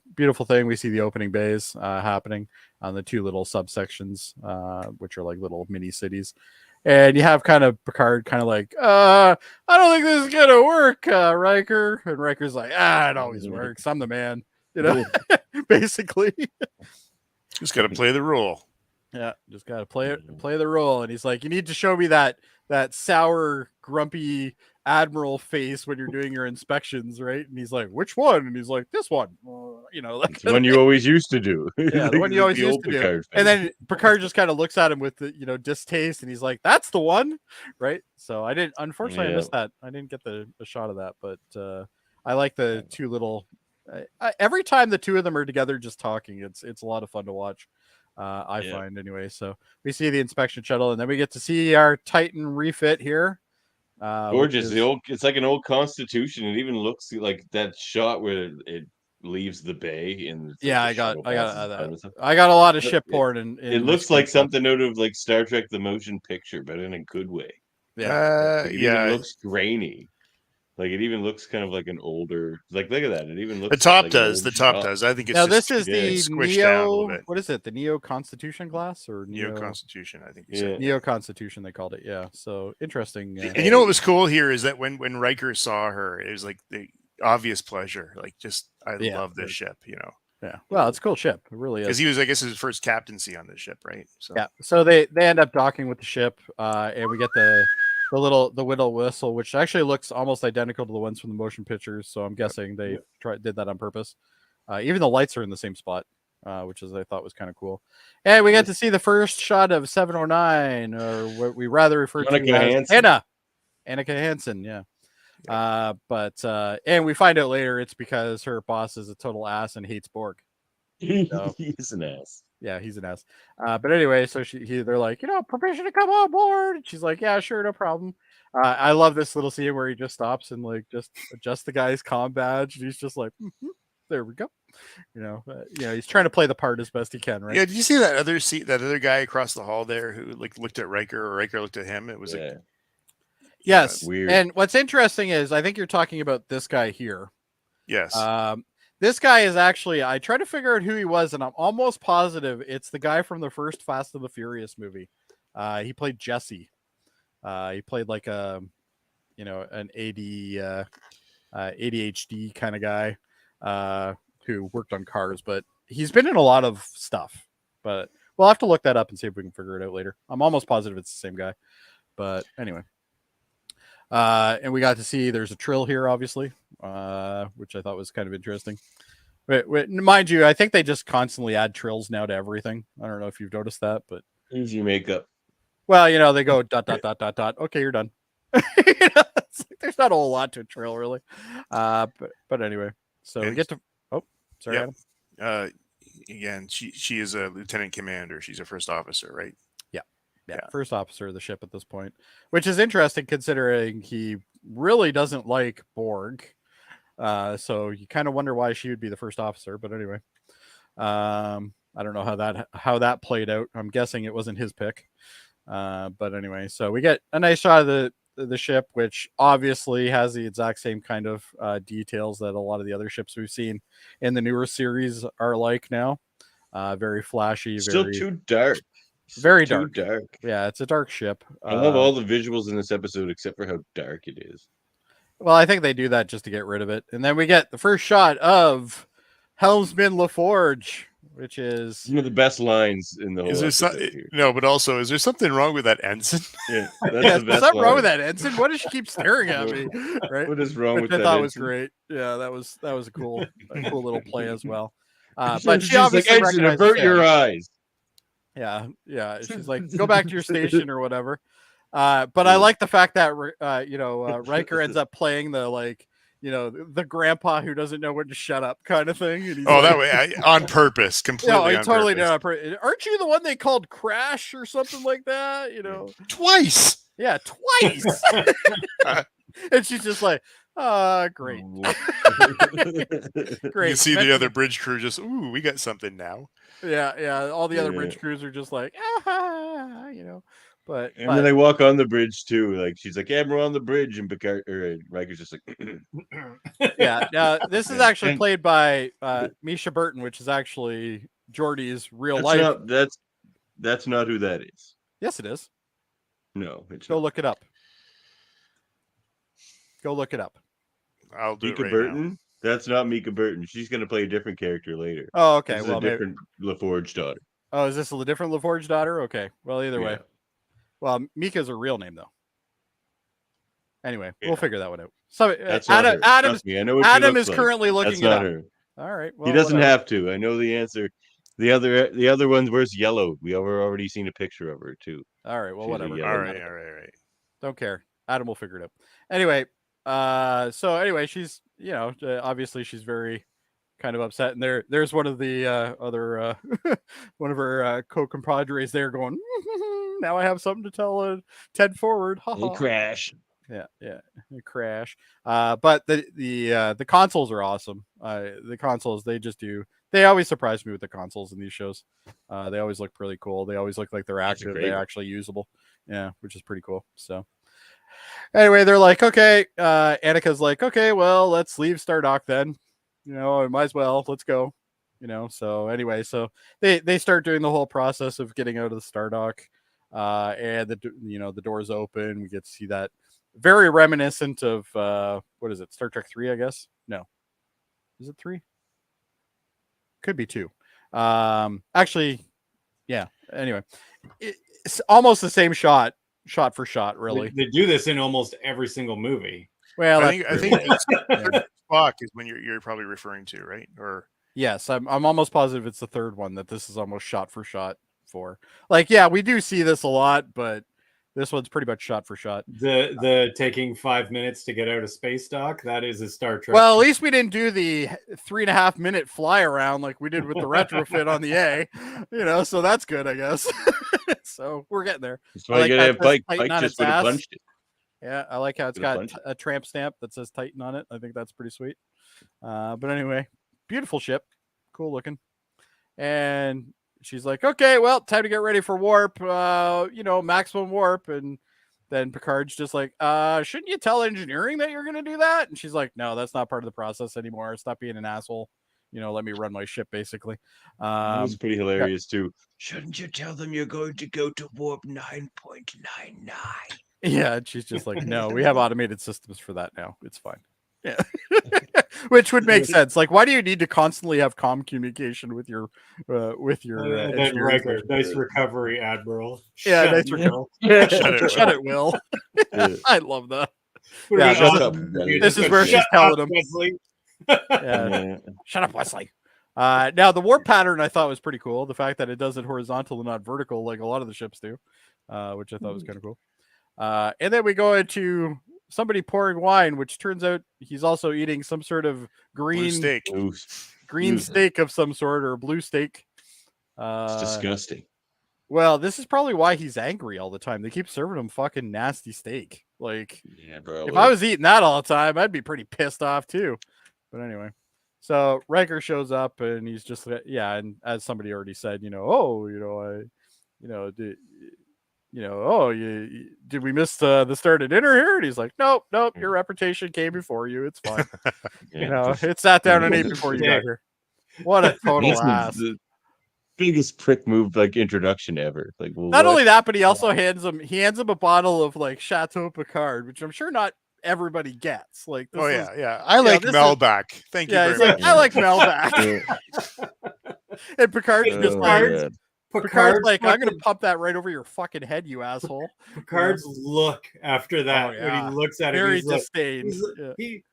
thing. We see the opening bays happening on the two little subsections, which are like little mini cities. And you have kind of Picard kind of like, I don't think this is going to work, Riker. And Riker's like, it always works. I'm the man, basically. Just got to play the role. Yeah, just got to play the role. And he's like, you need to show me that sour, grumpy admiral face when you're doing your inspections, right? And he's like, which one? And he's like, this one. Like the one you always used to do. Yeah, the one you always used to do. Face. And then Picard just kind of looks at him with the distaste, and he's like, that's the one, right? So I unfortunately I missed that. I didn't get the shot of that, but I like the two little every time the two of them are together just talking, it's a lot of fun to watch. I find anyway. So we see the inspection shuttle, and then we get to see our Titan refit here. Gorgeous. It's like an old Constitution. It even looks like that shot where it leaves the bay. And I got a lot of ship porn. And it looks like something out of like Star Trek: The Motion Picture, but in a good way. Yeah, it looks grainy. Like it even looks kind of like an older. Like look at that. It even looks. The top does. I think it's now. This is the squished down a little bit. What is it? The Neo Constitution glass or Neo Constitution? I think. Neo Constitution. They called it. Yeah. So interesting. And you know what was cool here is that when Riker saw her, it was like the obvious pleasure. Like just I love this ship. Yeah. Well, it's a cool ship. It really is. Because he was, I guess, his first captaincy on this ship, right? So yeah. So they end up docking with the ship, and we get the Whittle whistle, which actually looks almost identical to the ones from the motion pictures. So I'm guessing they did that on purpose. Even the lights are in the same spot, which I thought was kind of cool. And we get to see the first shot of 709, or what we rather refer to as Annika Hansen. Yeah. And we find out later it's because her boss is a total ass and hates Borg. So, he's an ass. Yeah, he's an ass. But anyway, so they're like, permission to come on board. And she's like, yeah, sure, no problem. I love this little scene where he just stops and like just adjusts the guy's comm badge, and he's just like, there we go. He's trying to play the part as best he can, right? Yeah. Did you see that other guy across the hall there who like looked at Riker, or Riker looked at him? It was yes. Weird. And what's interesting is I think you're talking about this guy here. Yes. This guy is actually, I tried to figure out who he was, and I'm almost positive it's the guy from the first Fast and the Furious movie. He played Jesse. He played like an ADHD kind of guy who worked on cars, but he's been in a lot of stuff. But we'll have to look that up and see if we can figure it out later. I'm almost positive it's the same guy. But anyway. And we got to see there's a trill here, obviously, which I thought was kind of interesting. Wait, mind you, I think they just constantly add trills now to everything. I don't know if you've noticed that, but easy makeup. Well, they go ... Okay, you're done. It's like, there's not a whole lot to a trill, really. But anyway, so we get to. Oh, sorry, Adam. Again, she is a lieutenant commander. She's a first officer, right? Yeah, first officer of the ship at this point, which is interesting considering he really doesn't like Borg. So you kind of wonder why she would be the first officer. But anyway, I don't know how that played out. I'm guessing it wasn't his pick. But anyway, so we get a nice shot of the ship, which obviously has the exact same kind of details that a lot of the other ships we've seen in the newer series are like now. Very flashy. Still too dark. Very dark. Yeah, it's a dark ship. I love all the visuals in this episode except for how dark it is. Well, I think they do that just to get rid of it. And then we get the first shot of Helmsman LaForge, which is one of the best lines in the whole episode. No, but also, is there something wrong with that ensign? Yeah, there's something wrong with that ensign. What does she keep staring at me? Right? What is wrong with that? I thought ensign? Was great. Yeah, that was a cool little play as well. But she obviously like, avert your eyes. Yeah. She's like, go back to your station or whatever. But I like the fact that Riker ends up playing the the grandpa who doesn't know when to shut up kind of thing. And that way, on purpose, completely. No, totally did on purpose. Aren't you the one they called Crash or something like that? Twice. Yeah, twice. And she's just like, great. Great. You see the other bridge crew just, ooh, we got something now. Yeah. All the other bridge crews are just like, you know. But then they walk on the bridge too. Like she's like, "Yeah, we're on the bridge," and Picard or Riker's just like, yeah. This is actually played by Misha Burton, which is actually Geordi's real life. That's not who that is. Yes, it is. No, it's Go not. look it up. I'll do Mika it right Burton. now. That's not Mika Burton. She's going to play a different character later. Oh, okay. This is a different LaForge daughter. Oh, is this a different LaForge daughter? Okay. Well, either way. Well, Mika's her real name, though. Anyway, we'll figure that one out. So Adam is currently looking it up. Her. All right. Well, he doesn't have to. I know the answer. The other one wears yellow. We have already seen a picture of her too. All right. Well, She's whatever. All right. Don't care. Adam will figure it out. Anyway. She's obviously she's very kind of upset, and there's one of the other one of her co-compadres there going, now I have something to tell Ted Forward. Hey, Crash. Yeah, Crash. But the consoles are awesome. The consoles, they always surprise me with the consoles in these shows. They always look really cool. They always look like they're active. They're actually usable. Yeah, which is pretty cool. So anyway, they're like, okay, Annika's like, okay, well, let's leave Stardock then. Might as well. Let's go. So anyway, so they start doing the whole process of getting out of the Stardock. And the doors open. We get to see that very reminiscent of what is it? Star Trek 3, I guess. No, is it 3? Could be 2. Actually, yeah. Anyway, it's almost the same shot for shot. Really, they do this in almost every single movie. Well, I think Spock is when you're probably referring to, right? Or yes, I'm almost positive it's the third one that this is almost shot for shot for. Like, yeah, we do see this a lot, but this one's pretty much shot for shot. The taking 5 minutes to get out of space dock, that is a Star Trek. Well, at least we didn't do the 3.5 minute fly around like we did with the retrofit on the A, so that's good, I guess. So we're getting there. That's why you gotta have Pike. Pike just would have punched it. Yeah, I like how it's got a tramp stamp that says Titan on it. I think that's pretty sweet. But anyway, beautiful ship, cool looking. And she's like, okay, well, time to get ready for warp, maximum warp. And then Picard's just like, shouldn't you tell engineering that you're going to do that? And she's like, no, that's not part of the process anymore. Stop being an asshole. Let me run my ship, basically. It was pretty hilarious, too. Shouldn't you tell them you're going to go to warp 9.99? Yeah, and she's just like, no, we have automated systems for that now. It's fine. Yeah. Which would make sense. Like, why do you need to constantly have comm communication with your Riker, nice recovery, Admiral. Yeah, nice recovery. Shut it, Will. I love that. Yeah, shut up. This is where she's telling him. Yeah. Shut up, Wesley. Now the warp pattern I thought was pretty cool. The fact that it does it horizontal and not vertical like a lot of the ships do, which I thought was kind of cool. And then we go into somebody pouring wine, which turns out he's also eating some sort of green steak of some sort, or blue steak. It's disgusting. Well, this is probably why he's angry all the time. They keep serving him fucking nasty steak. Like, yeah, bro. If I was eating that all the time, I'd be pretty pissed off too. But anyway, so Riker shows up and he's just, and as somebody already said, did we miss the start of dinner here? And he's like, nope, your reputation came before you. It's fine. It sat down and ate before you got here. What a total ass. The biggest prick move, like, introduction ever. Like, well, not only that, but he also hands him a bottle of like Chateau Picard, which I'm sure not everybody gets. Like, I like Melback. Thank you very much. I like Melback. And Picard's just like, Picard's like, I'm gonna pump that right over your fucking head, you asshole. Picard's look after that, when he looks at very him, disdained. The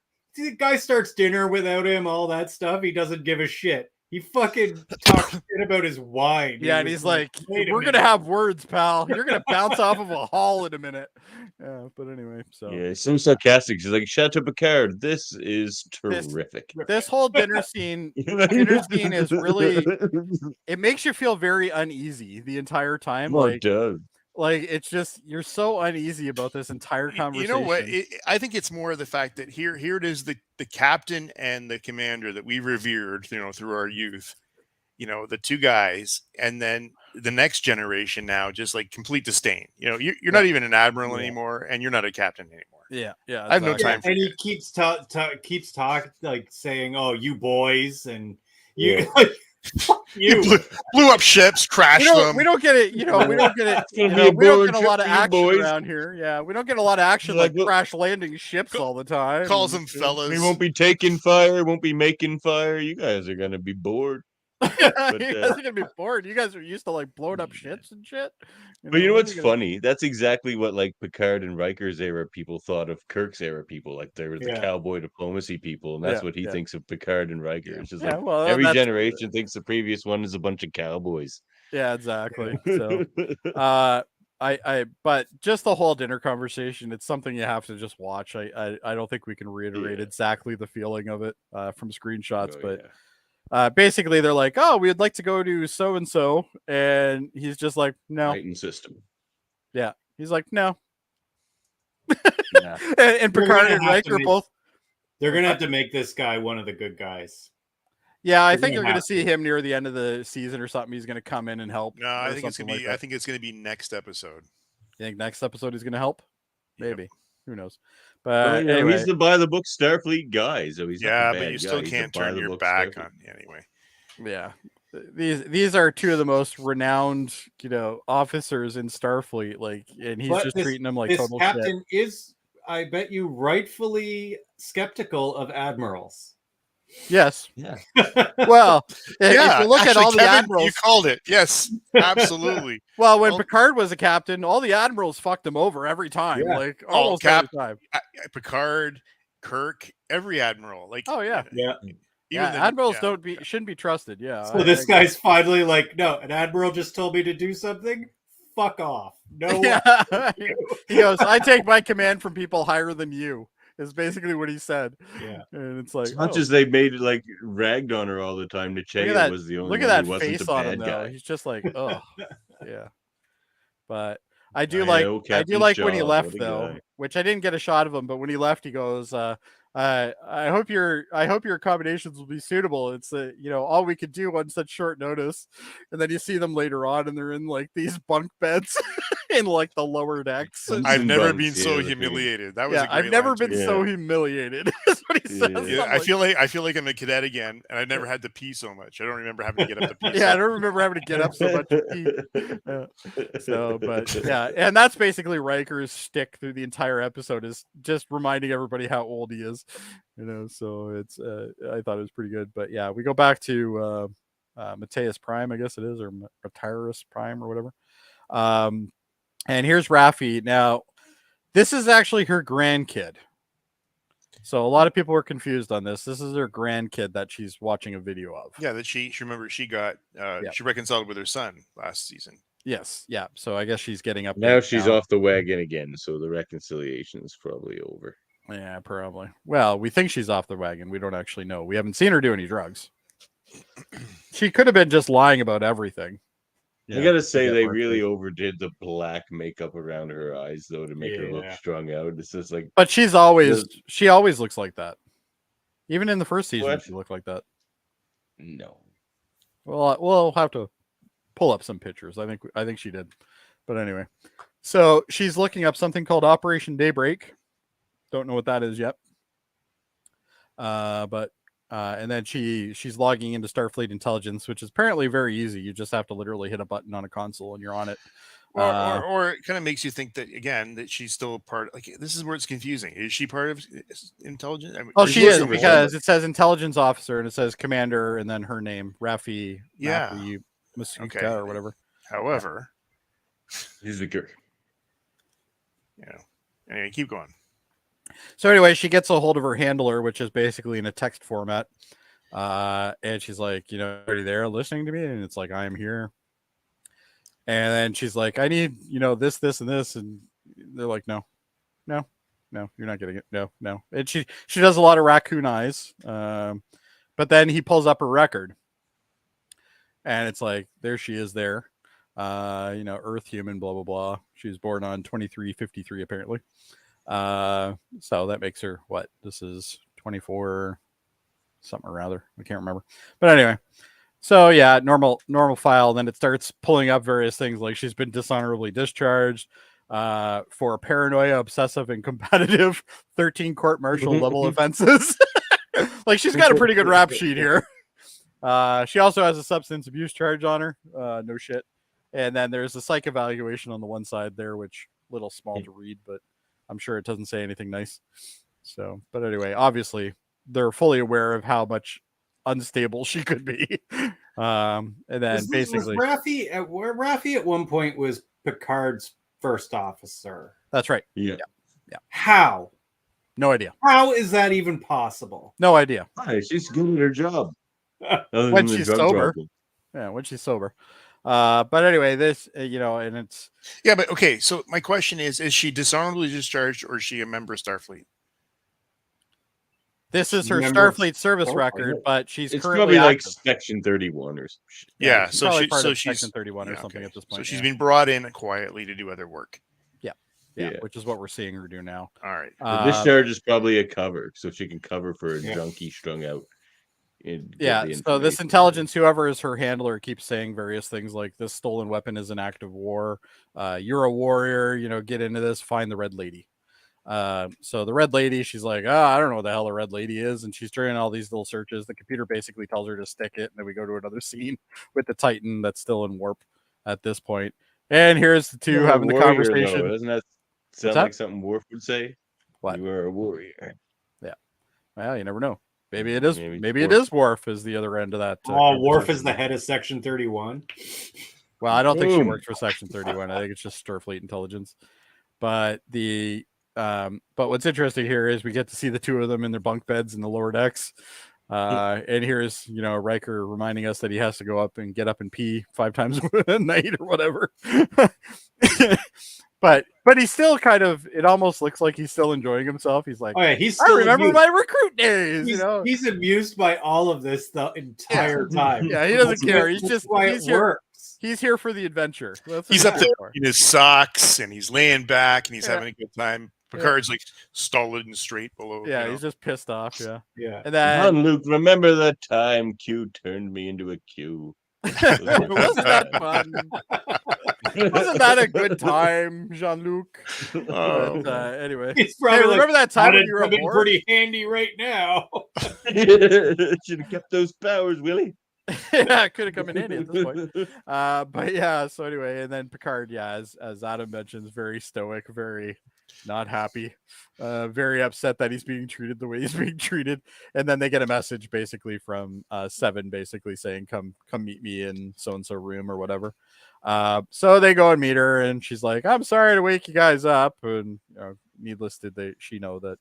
guy starts dinner without him, all that stuff. He doesn't give a shit. He fucking talks shit about his wine. Yeah, and he's like, we're going to have words, pal. You're going to bounce off of a hall in a minute. Yeah, but anyway, so. Yeah, so sarcastic. She's like, Chateau Picard, this is terrific. This whole dinner scene is really, it makes you feel very uneasy the entire time. Well, it does. Like, it's just, you're so uneasy about this entire conversation. You know what? I think it's more the fact that here it is, the captain and the commander that we revered, through our youth, the two guys, and then the next generation now just like complete disdain. You're not even an admiral anymore, and you're not a captain anymore. Yeah. Exactly. I have no time for and you. he keeps talking like saying, "Oh, you boys," and you you blew up ships, crashed them. We don't get it. We don't get it. We don't get a lot of action around here. Yeah, we don't get a lot of action like crash landing ships all the time. Calls them fellas. We won't be taking fire. Won't be making fire. You guys are gonna be bored. But, you guys are gonna be bored. You guys are used to like blowing up ships and shit. But you know what's funny? That's exactly what like Picard and Riker's era people thought of Kirk's era people. Like they were the cowboy diplomacy people, and that's what he thinks of Picard and Riker. It's just like every generation thinks the previous one is a bunch of cowboys. Yeah, exactly. So, but just the whole dinner conversation, it's something you have to just watch. I don't think we can reiterate exactly the feeling of it from screenshots, basically they're like, "Oh, we'd like to go to so and so," and he's just like, "No." Titan system. Yeah, he's like, "No." and Picard and Riker both. They're gonna have to make this guy one of the good guys. Yeah, I think you're going to see him near the end of the season or something. He's going to come in and help. No, I think it's going to be. I think it's going to be next episode. You think next episode he's going to help? Maybe. Who knows? But anyway. He's the by the book Starfleet guy, so he's but you still can't turn your back on anyway. Yeah, these are two of the most renowned, officers in Starfleet. Like, and he's just treating them like total shit. This captain is, I bet you, rightfully skeptical of admirals. Yes. Yeah. Well, if you look at all the admirals, you called it. Yes, absolutely. Well, when Picard was a captain, all the admirals fucked him over every time. Yeah. Like almost every time. Picard, Kirk, every admiral. Like, admirals shouldn't be trusted. Yeah. So this guy's finally like, no, an admiral just told me to do something. Fuck off. No. Yeah. He goes, "I take my command from people higher than you." Is basically what he said. Yeah, and it's like, as much as they made it like ragged on her all the time. Nichea was the only. Look at that face on him, though. He's just like, oh, yeah. But I do like when he left though, which I didn't get a shot of him. But when he left, he goes, I hope your accommodations will be suitable. It's all we could do on such short notice." And then you see them later on, and they're in like these bunk beds in like the lower decks. I've never been so humiliated. That was I've never been so humiliated. Is what he says. Yeah, I feel like I'm a cadet again, and I never had to pee so much. I don't remember having to get up to pee. I don't remember having to get up so much to pee. And that's basically Riker's shtick through the entire episode, is just reminding everybody how old he is. So it's I thought it was pretty good. But yeah, we go back to Mateus Prime, I guess it is, or Tyrus Prime or whatever. And here's Raffi. Now, this is actually her grandkid. So a lot of people were confused on this. This is her grandkid that she's watching a video of. Yeah, that she got she reconciled with her son last season. Yes, yeah. So I guess she's getting up now. She's off the wagon again, so the reconciliation is probably over. Yeah, probably. Well, we think she's off the wagon. We don't actually know. We haven't seen her do any drugs. She could have been just lying about everything. I gotta say, they really overdid the black makeup around her eyes, though, to make her look strung out. It's just like, but she always looks like that. Even in the first season, she looked like that. No. Well, we'll have to pull up some pictures. I think she did. But anyway, so she's looking up something called Operation Daybreak. Don't know what that is yet. And then she's logging into Starfleet Intelligence, which is apparently very easy. You just have to literally hit a button on a console and you're on it. Or it kind of makes you think that, again, that she's still part. Like, this is where it's confusing. Is she part of intelligence? She is, because it says intelligence officer and it says commander and then her name, Raffi. Masuka or whatever. However, he's the girl. Anyway, keep going. So anyway, she gets a hold of her handler, which is basically in a text format. And she's like, are you there listening to me? And it's like, I am here. And then she's like, I need, this, and this. And they're like, no, you're not getting it. No. And she does a lot of raccoon eyes. But then he pulls up her record. And it's like, there she is there. Earth human, blah, blah, blah. She was born on 2353, apparently. So that makes her what? This is 24 something or other. I can't remember. But anyway, so yeah, normal file. Then it starts pulling up various things like she's been dishonorably discharged for paranoia, obsessive, and competitive 13 court-martial level offenses. Like she's got a pretty good rap sheet here. She also has a substance abuse charge on her. No shit. And then there's a psych evaluation on the one side there, which a little small to read, but I'm sure it doesn't say anything nice. So, but anyway, obviously they're fully aware of how much unstable she could be. And then basically Raffi at one point was Picard's first officer. That's right. Yeah. How? No idea. How is that even possible? No idea. Hi, she's good at her job. When she's sober. Problem. Yeah, when she's sober. But anyway, this, and it's... Yeah, but okay, so my question is she dishonorably discharged or is she a member of Starfleet? This is her Starfleet service record, but she's currently probably like Section 31 or something. Yeah, she's Section 31 or something at this point. So she's been brought in quietly to do other work. Yeah, which is what we're seeing her do now. All right. The discharge is probably a cover, so she can cover for a junkie strung out. So this intelligence, whoever is her handler, keeps saying various things like this stolen weapon is an act of war. You're a warrior, get into this, find the red lady. So the red lady, she's like, I don't know what the hell a red lady is. And she's doing all these little searches. The computer basically tells her to stick it. And then we go to another scene with the Titan that's still in warp at this point. And here's the two having the conversation. Though. Doesn't that sound like something Worf would say? What? You are a warrior. Yeah. Well, you never know. Maybe it is. Maybe it is Worf is the other end of that. Worf is the head of Section 31. Well, I don't think she works for Section 31. I think it's just Starfleet intelligence. But what's interesting here is we get to see the two of them in their bunk beds in the lower decks. And here's Riker reminding us that he has to go up and get up and pee 5 times a night or whatever. But he's still kind of, it almost looks like he's still enjoying himself. He's like, he's still I remember my recruit days. He's amused by all of this the entire time. Yeah, he doesn't care. He's just he's here. He's here for the adventure. He's up there in his socks and he's laying back and he's having a good time. Picard's like stolid and straight below. Yeah, he's just pissed off. Yeah. And then Jean-Luc, remember the time Q turned me into a Q? Wasn't that fun? Wasn't that a good time, Jean-Luc? Anyway, it's probably remember that time when you were pretty handy right now. Should have kept those powers, Willie. Yeah, it could have come in handy at this point. But yeah, so anyway, and then Picard, as Adam mentions, very stoic, very not happy, very upset that he's being treated the way he's being treated. And then they get a message basically from Seven, basically saying, come meet me in so-and-so room or whatever. So they go and meet her, and she's like, I'm sorry to wake you guys up. And needless did she know that,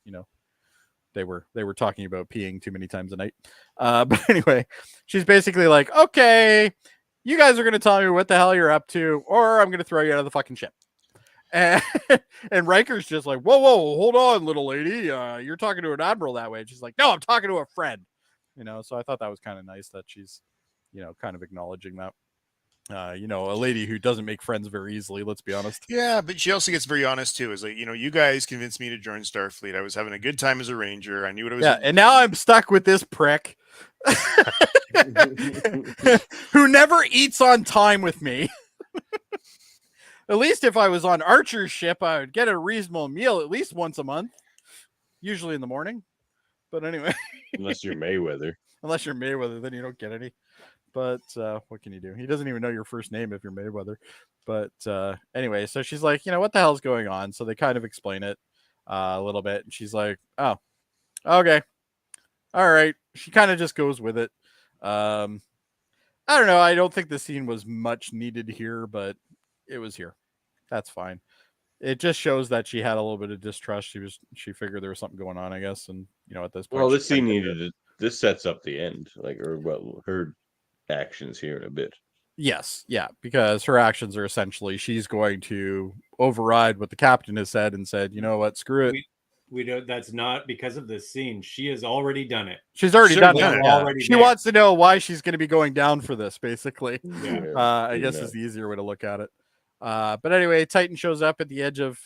they were talking about peeing too many times a night. But anyway, she's basically like, okay, you guys are going to tell me what the hell you're up to, or I'm going to throw you out of the fucking ship. And Riker's just like, whoa, hold on, little lady. You're talking to an admiral that way. And she's like, no, I'm talking to a friend. So I thought that was kind of nice that she's, kind of acknowledging that. A lady who doesn't make friends very easily, let's be honest. Yeah, but she also gets very honest too. Is like, you guys convinced me to join Starfleet. I was having a good time as a ranger. I knew what I was. Yeah, and now I'm stuck with this prick who never eats on time with me. At least if I was on Archer's ship, I would get a reasonable meal at least once a month, usually in the morning. But anyway, unless you're Mayweather, then you don't get any. But what can you do? He doesn't even know your first name if you're Mayweather. But anyway, so she's like, what the hell's going on? So they kind of explain it a little bit. And she's like, oh, okay. All right. She kind of just goes with it. I don't know. I don't think the scene was much needed here, but it was here. That's fine. It just shows that she had a little bit of distrust. She figured there was something going on, I guess. And, at this point. Well, this scene needed it. This sets up the end, her actions here in a bit. Yes, yeah, because her actions are essentially she's going to override what the captain has said and said, you know what, screw it. we don't. That's not because of this scene. She has already done it. She's already done done it. it, Yeah. already She there. wants to know why she's going to be going down for this, basically. Yeah. I guess is the easier way to look at it. But anyway, Titan shows up at the edge of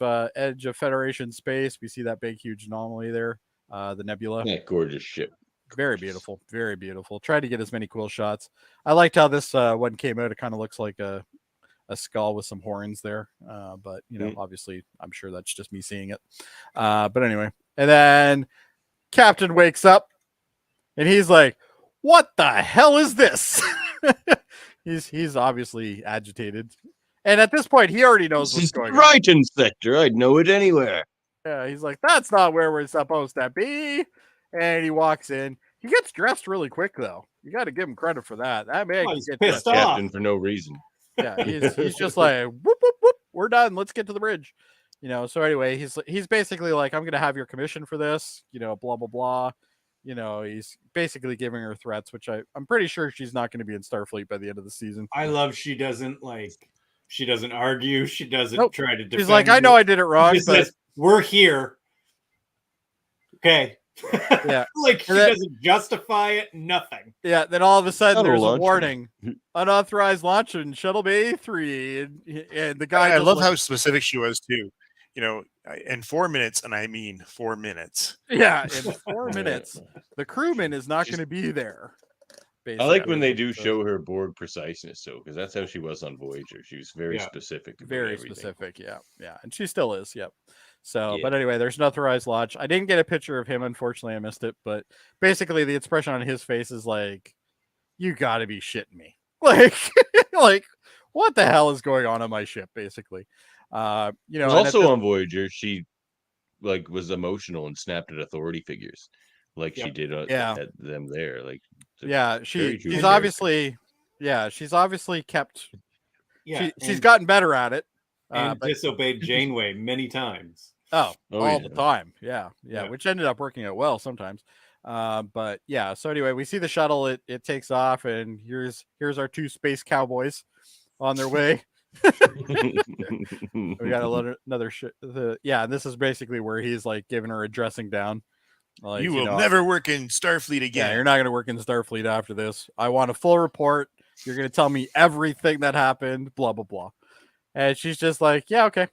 Federation space. We see that big, huge anomaly there, the nebula. That gorgeous ship. Very beautiful, very beautiful. Tried to get as many cool shots. I liked how this one came out. It kind of looks like a skull with some horns there. But you know, obviously, I'm sure that's just me seeing it. But anyway, and then Captain wakes up, and he's like, "What the hell is this?" he's obviously agitated, and at this point, he already knows what's going on. Triton sector. I'd know it anywhere. Yeah, he's like, "That's not where we're supposed to be." And he walks in. He gets dressed really quick, though. You got to give him credit for that. That man he's gets pissed dressed. off. Captain for no reason. Yeah, he's just like, whoop, whoop, whoop, we're done. Let's get to the bridge. You know, so anyway, he's basically like, I'm gonna have your commission for this, you know, blah blah blah. You know, he's basically giving her threats, which I'm pretty sure she's not going to be in Starfleet by the end of the season. I love she doesn't argue, she doesn't try to defend. She's like, I know I did it wrong, but says, we're here. Okay. Yeah. Like she doesn't justify it, nothing. Yeah, then all of a sudden Shuttle there's launch. a warning. Unauthorized launch in Shuttle Bay 3. And the guy I love how specific she was too. You know, in 4 minutes, and I mean 4 minutes. Yeah, in 4 minutes. The crewman is not going to be there. I like when they do show her Borg preciseness, though, because that's how she was on Voyager. She was very specific. Very specific, yeah. And she still is, yep. So, but anyway, there's an authorized launch. I didn't get a picture of him, unfortunately. I missed it. But basically, the expression on his face is like, you got to be shitting me. Like, what the hell is going on my ship, basically? You know, also on Voyager, she was emotional and snapped at authority figures, like she did at them there. Like, she's obviously kept. Yeah, she's gotten better at it. And disobeyed Janeway many times. All the time. Yeah, which ended up working out well sometimes. But yeah, so anyway, we see the shuttle, it takes off, and here's our two space cowboys on their way. We got another and this is basically where he's like giving her a dressing down. Like, you will never work in Starfleet again. Yeah, you're not going to work in Starfleet after this. I want a full report. You're going to tell me everything that happened, blah, blah, blah. And she's just like, yeah, okay.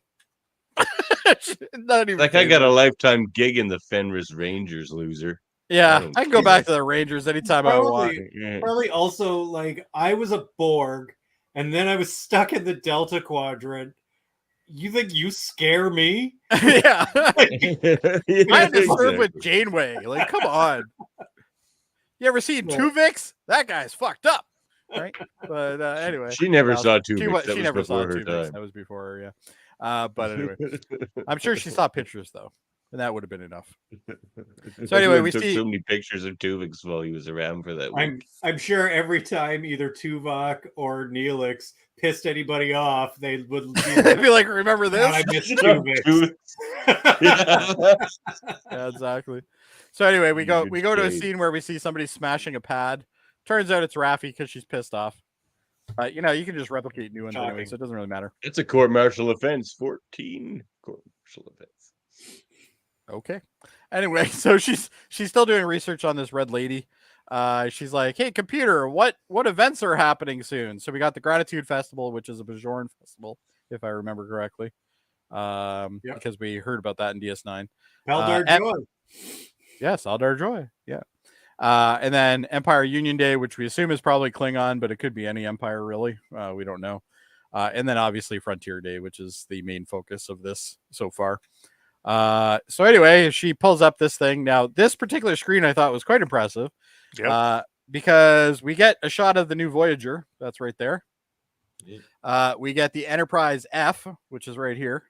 Not even like, I got a lifetime gig in the Fenris Rangers, loser. Yeah, I can go back to the Rangers anytime I want. Probably also, like, I was a Borg, and then I was stuck in the Delta Quadrant. You think you scare me? Yeah. I had to serve with Janeway. Like, come on. You ever seen Tuvix? That guy's fucked up. Right? But anyway. She never saw Tuvix. She never saw Tuvix. That was before her, yeah. But anyway. I'm sure she saw pictures, though. And that would have been enough. So anyway, we took see so many pictures of Tuvix while he was around for that week. I'm sure every time either Tuvok or Neelix pissed anybody off, they would be like, remember this? I miss Tuvix. Yeah, exactly. So anyway, we go to a scene where we see somebody smashing a pad. Turns out it's Raffi because she's pissed off. You know, you can just replicate new ones anyway, so it doesn't really matter. It's a court martial offense. 14 court martial offense. Okay. Anyway, so she's still doing research on this red lady. She's like, hey, computer, what events are happening soon? So we got the Gratitude Festival, which is a Bajoran festival, if I remember correctly. Because we heard about that in DS9. Eldar Joy. Yes, Eldar Joy. Yeah. And then Empire Union Day, which we assume is probably Klingon, but it could be any empire, really. We don't know. And then obviously Frontier Day, which is the main focus of this so far. So anyway, she pulls up this thing. Now, this particular screen I thought was quite impressive. Yep. Because we get a shot of the new Voyager. That's right there. We get the Enterprise F, which is right here.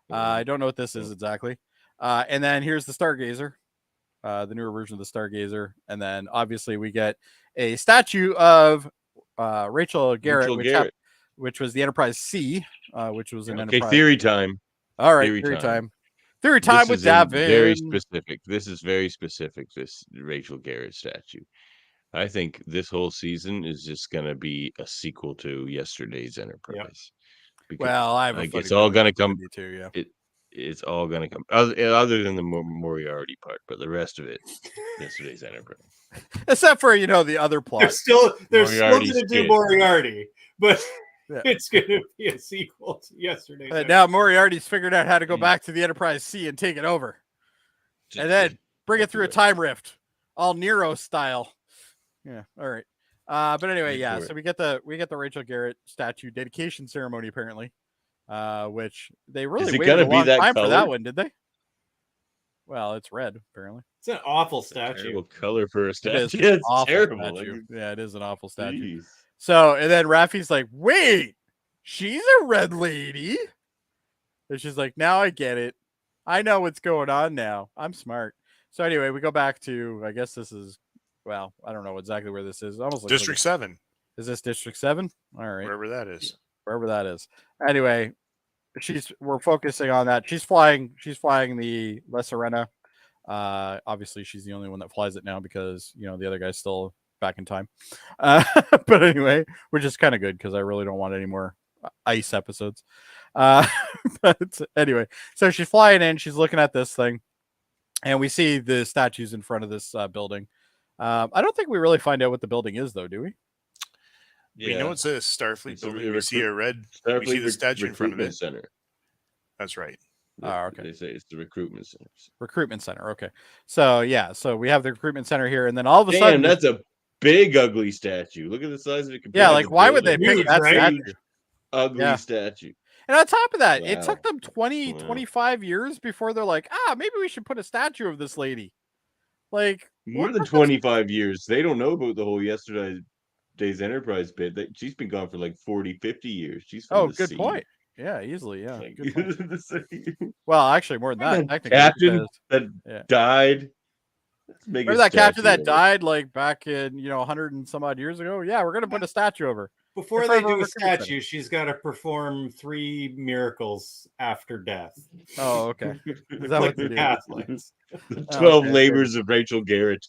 I don't know what this is exactly. And then here's the Stargazer, the newer version of the Stargazer. And then obviously we get a statue of Rachel Garrett, which was the Enterprise C, which was an Enterprise. Theory time. All right, theory time. Theory time with Davan. Very specific. This is very specific, this Rachel Garrett statue. I think this whole season is just going to be a sequel to yesterday's Enterprise. Well, I have it's all going to come. too, yeah. it's all going to come other than the Moriarty part, but the rest of it, yesterday's Enterprise. Except for the other plot. They're still going to do Moriarty, but it's going to be a sequel to yesterday's. Now Moriarty's figured out how to go back to the Enterprise C and take it over, and then bring it through a time rift, all Nero style. Yeah, all right. But anyway, so we get the Rachel Garrett statue dedication ceremony apparently, which they really waited a long time for that one, did they? Well, it's red apparently. It's an awful statue. Terrible color for a statue. It's terrible. Yeah, it is an awful statue. Jeez. So, and then Raffi's like, "Wait, she's a red lady," and she's like, "Now I get it. I know what's going on now. I'm smart." So anyway, we go back to, I guess this is. Well, I don't know exactly where this is. Almost District 7. Is this District 7? All right. Wherever that is. Wherever that is. Anyway, we're focusing on that. She's flying the La Sirena. Obviously she's the only one that flies it now because, the other guy's still back in time. But anyway, which is kind of good because I really don't want any more ice episodes. But anyway, so she's flying in, she's looking at this thing, and we see the statues in front of this building. I don't think we really find out what the building is, though, do we? Yeah. We know it's a Starfleet building. We see a red. We see the statue in front of it. Center. That's right. Oh, okay. They say it's the recruitment center. Recruitment center. Okay. So so we have the recruitment center here, and then all of a sudden, that's a big, ugly statue. Look at the size of it. Yeah, like why would they pick that statue? Ugly statue. And on top of that, it took them 25 years before they're like, maybe we should put a statue of this lady. Like more than 25 years. They don't know about the whole yesterday's Enterprise bit. She's been gone for like 40, 50 years. She's from the good sea. Point. Yeah, easily. Yeah. Like, well, actually, more than that. Captain that died. Remember that captain that died like back in 100 and some odd years ago? Yeah, we're gonna put a statue of her. Before they do a statue, she's got to perform 3 miracles after death. Oh, okay. Is that what they do? Catholics. The 12 labors of Rachel Garrett.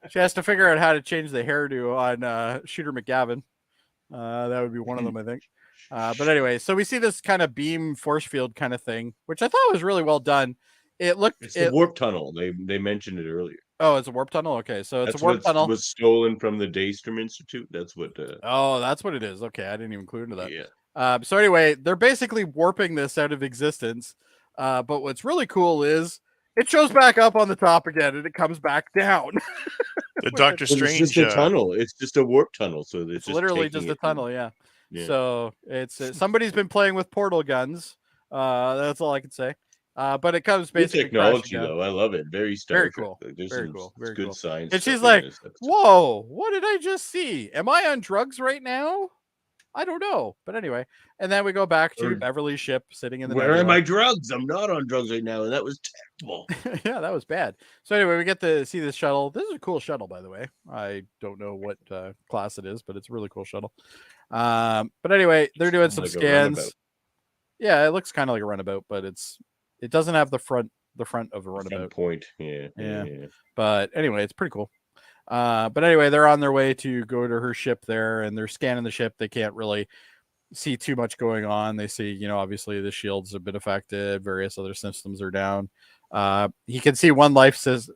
She has to figure out how to change the hairdo on Shooter McGavin. That would be one of them, I think. But anyway, so we see this kind of beam force field kind of thing, which I thought was really well done. It's the warp tunnel. They mentioned it earlier. Oh, it's a warp tunnel. Okay, so it's a warp tunnel. Was stolen from the Daystrom Institute. That's what. Oh, that's what it is. Okay, I didn't even clue into that. Yeah. So anyway, they're basically warping this out of existence. But what's really cool is it shows back up on the top again, and it comes back down. The Doctor Strange. It's just a tunnel. It's just a warp tunnel. So it's literally just a tunnel. Yeah. So it's somebody's been playing with portal guns. That's all I can say. But it comes basically technology though. I love it. Very Star Trek. Cool. Like, there's very cool. Very good cool. science. And she's like, "Whoa, what did I just see? Am I on drugs right now? I don't know." But anyway, and then we go back to Beverly's ship sitting in the Where are my drugs? I'm not on drugs right now, and that was terrible. Yeah, that was bad. So anyway, we get to see this shuttle. This is a cool shuttle, by the way. I don't know what class it is, but it's a really cool shuttle. But anyway, they're doing some scans. Yeah, it looks kind of like a runabout, but it doesn't have the front of a runabout. Point. Yeah. But anyway, it's pretty cool. But anyway, they're on their way to go to her ship there, and they're scanning the ship. They can't really see too much going on. They see, obviously the shields have been affected. Various other systems are down. He can see one life says,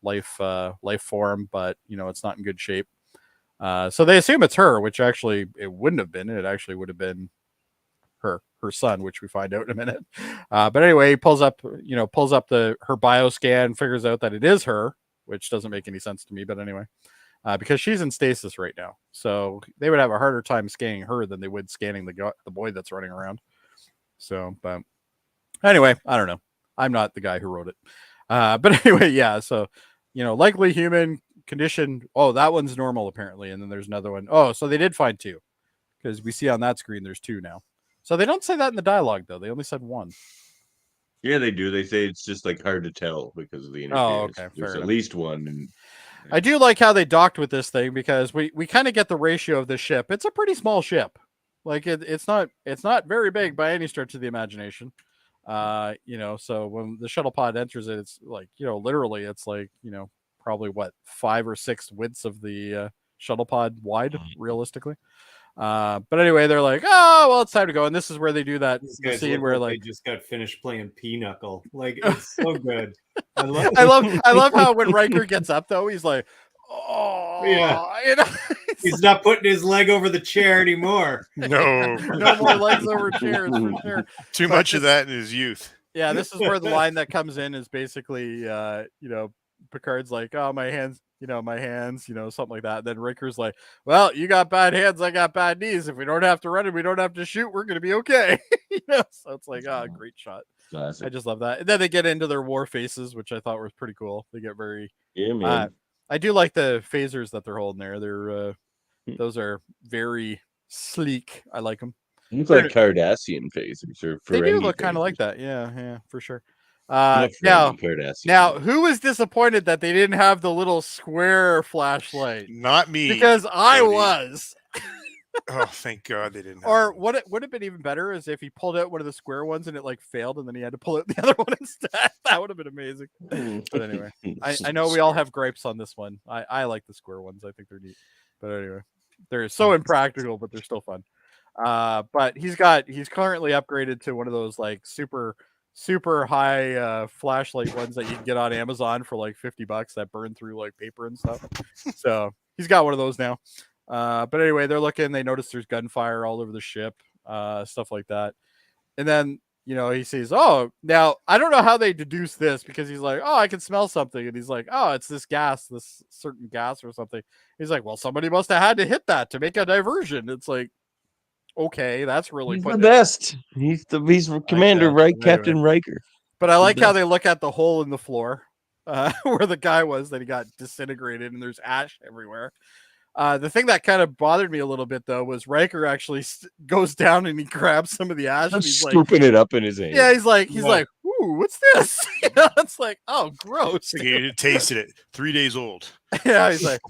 life form, but it's not in good shape. So they assume it's her, which actually it wouldn't have been. It actually would have been her son, which we find out in a minute. But anyway, he pulls up her bioscan, figures out that it is her, which doesn't make any sense to me. But anyway, because she's in stasis right now, so they would have a harder time scanning her than they would scanning the boy that's running around. So, but anyway, I don't know. I'm not the guy who wrote it. But anyway, yeah. So, likely human condition. Oh, that one's normal apparently, and then there's another one. Oh, so they did find 2, because we see on that screen there's 2 now. So they don't say that in the dialogue though. They only said 1. Yeah, they do. They say it's just like hard to tell because of the interference. Oh, okay. There's at least 1. And I do like how they docked with this thing, because we kind of get the ratio of the ship. It's a pretty small ship. Like it's not very big by any stretch of the imagination. So when the shuttle pod enters it, it's like, literally it's like, probably 5 or 6 widths of the shuttle pod wide, realistically. But anyway, they're like, oh, well, it's time to go. And this is where they do that scene where they just got finished playing Pinochle. Like, it's so good. I love how when Riker gets up though, he's like, oh yeah, you know, he's not putting his leg over the chair anymore. No, no more legs over chairs for sure. Too much of that in his youth. Yeah, this is where the line that comes in is basically, Picard's like, oh, my hands, something like that. And then Riker's like, well, you got bad hands, I got bad knees. If we don't have to run and we don't have to shoot, we're going to be okay. So it's like, great shot. Classic. I just love that. And then they get into their war faces, which I thought was pretty cool. They get very, man. I do like the phasers that they're holding there. They're, those are very sleek. I like them. Look like Cardassian phasers or Ferengi. They do look kind of like that. Yeah, for sure. Now, who was disappointed that they didn't have the little square flashlight? Not me, because I was. Oh, thank God they didn't. Or what it would have been even better is if he pulled out one of the square ones and it like failed, and then he had to pull out the other one instead. That would have been amazing. But anyway, I know we all have gripes on this one. I like the square ones. I think they're neat. But anyway, they're so impractical, but they're still fun. But he's currently upgraded to one of those like super high flashlight ones that you can get on Amazon for like $50 that burn through like paper and stuff. So he's got one of those now. But anyway, they're looking, they notice there's gunfire all over the ship, stuff like that. And then, he sees, oh, now I don't know how they deduce this, because he's like, oh, I can smell something. And he's like, oh, it's this certain gas or something. He's like, well, somebody must have had to hit that to make a diversion. It's like, okay, that's really the best. He's Commander, right? Anyway. Captain Riker. But I like how they look at the hole in the floor where the guy was that he got disintegrated, and there's ash everywhere. The thing that kind of bothered me a little bit, though, was Riker actually goes down and he grabs some of the ash. And he's scooping it up in his hand. Yeah, he's like, ooh, what's this? It's like, oh, gross. He tasted it. 3 days old. Yeah, he's like,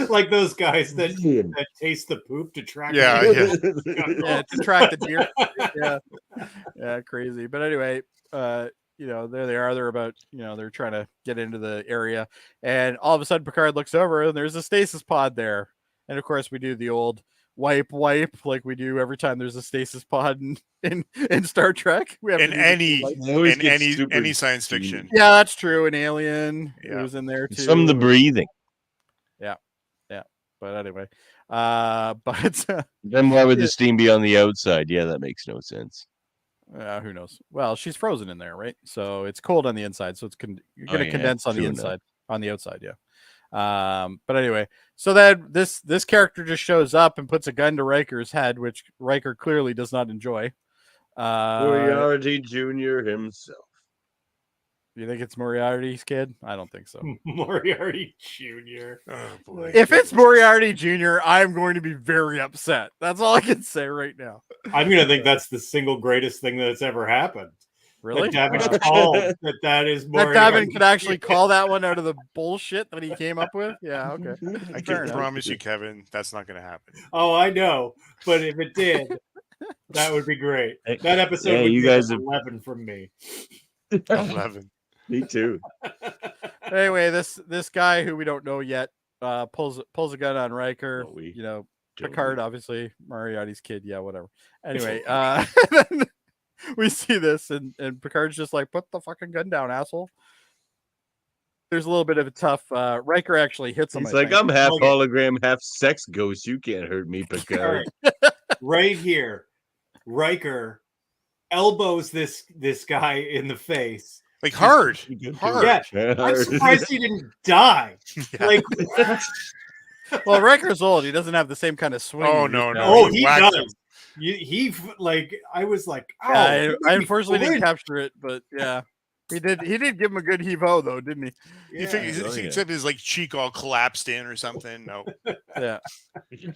like those guys that taste the poop to track. Yeah, to track the deer. Yeah, crazy. But anyway, there they are. They're about, they're trying to get into the area, and all of a sudden Picard looks over and there's a stasis pod there. And of course we do the old wipe like we do every time there's a stasis pod in Star Trek. We have any science fiction. Yeah, that's true. An Alien, it was in there too. Some of the breathing. Yeah. But anyway, but then why would the steam be on the outside? Yeah, that makes no sense. Who knows? Well, she's frozen in there, right? So it's cold on the inside, so it's you're going to condense on the inside, on the outside, yeah. But anyway, so then this character just shows up and puts a gun to Riker's head, which Riker clearly does not enjoy. Moriarty Jr. himself. You think it's Moriarty's kid? I don't think so. Moriarty Jr. Oh boy! If it's Moriarty Jr., I'm going to be very upset. That's all I can say right now. I'm going to think that's the single greatest thing that's ever happened. Really? That Davan called that is Moriarty. That Davan could actually call that one out of the bullshit that he came up with? Yeah, okay. I can promise you, Kevin, that's not going to happen. Oh, I know. But if it did, that would be great. That episode would you be guys 11 from me. 11. Me too. Anyway, this guy who we don't know yet pulls a gun on Riker. Picard, obviously, Moriarty's kid. Yeah, whatever. Anyway, then we see this, and Picard's just like, put the fucking gun down, asshole. There's a little bit of a tough. Riker actually hits him. He's like, I'm half hologram, half sex ghost. You can't hurt me, Picard. Right here, Riker elbows this guy in the face. Like hard. Yeah, I'm surprised he didn't die. Yeah. Like, well, Riker's old. He doesn't have the same kind of swing. Oh no! Oh, he does. He like, I was like, oh, yeah, I unfortunately didn't capture it, but yeah, he did. He did give him a good heave-ho though, didn't he? Yeah. Except his like cheek all collapsed in or something. No. Yeah.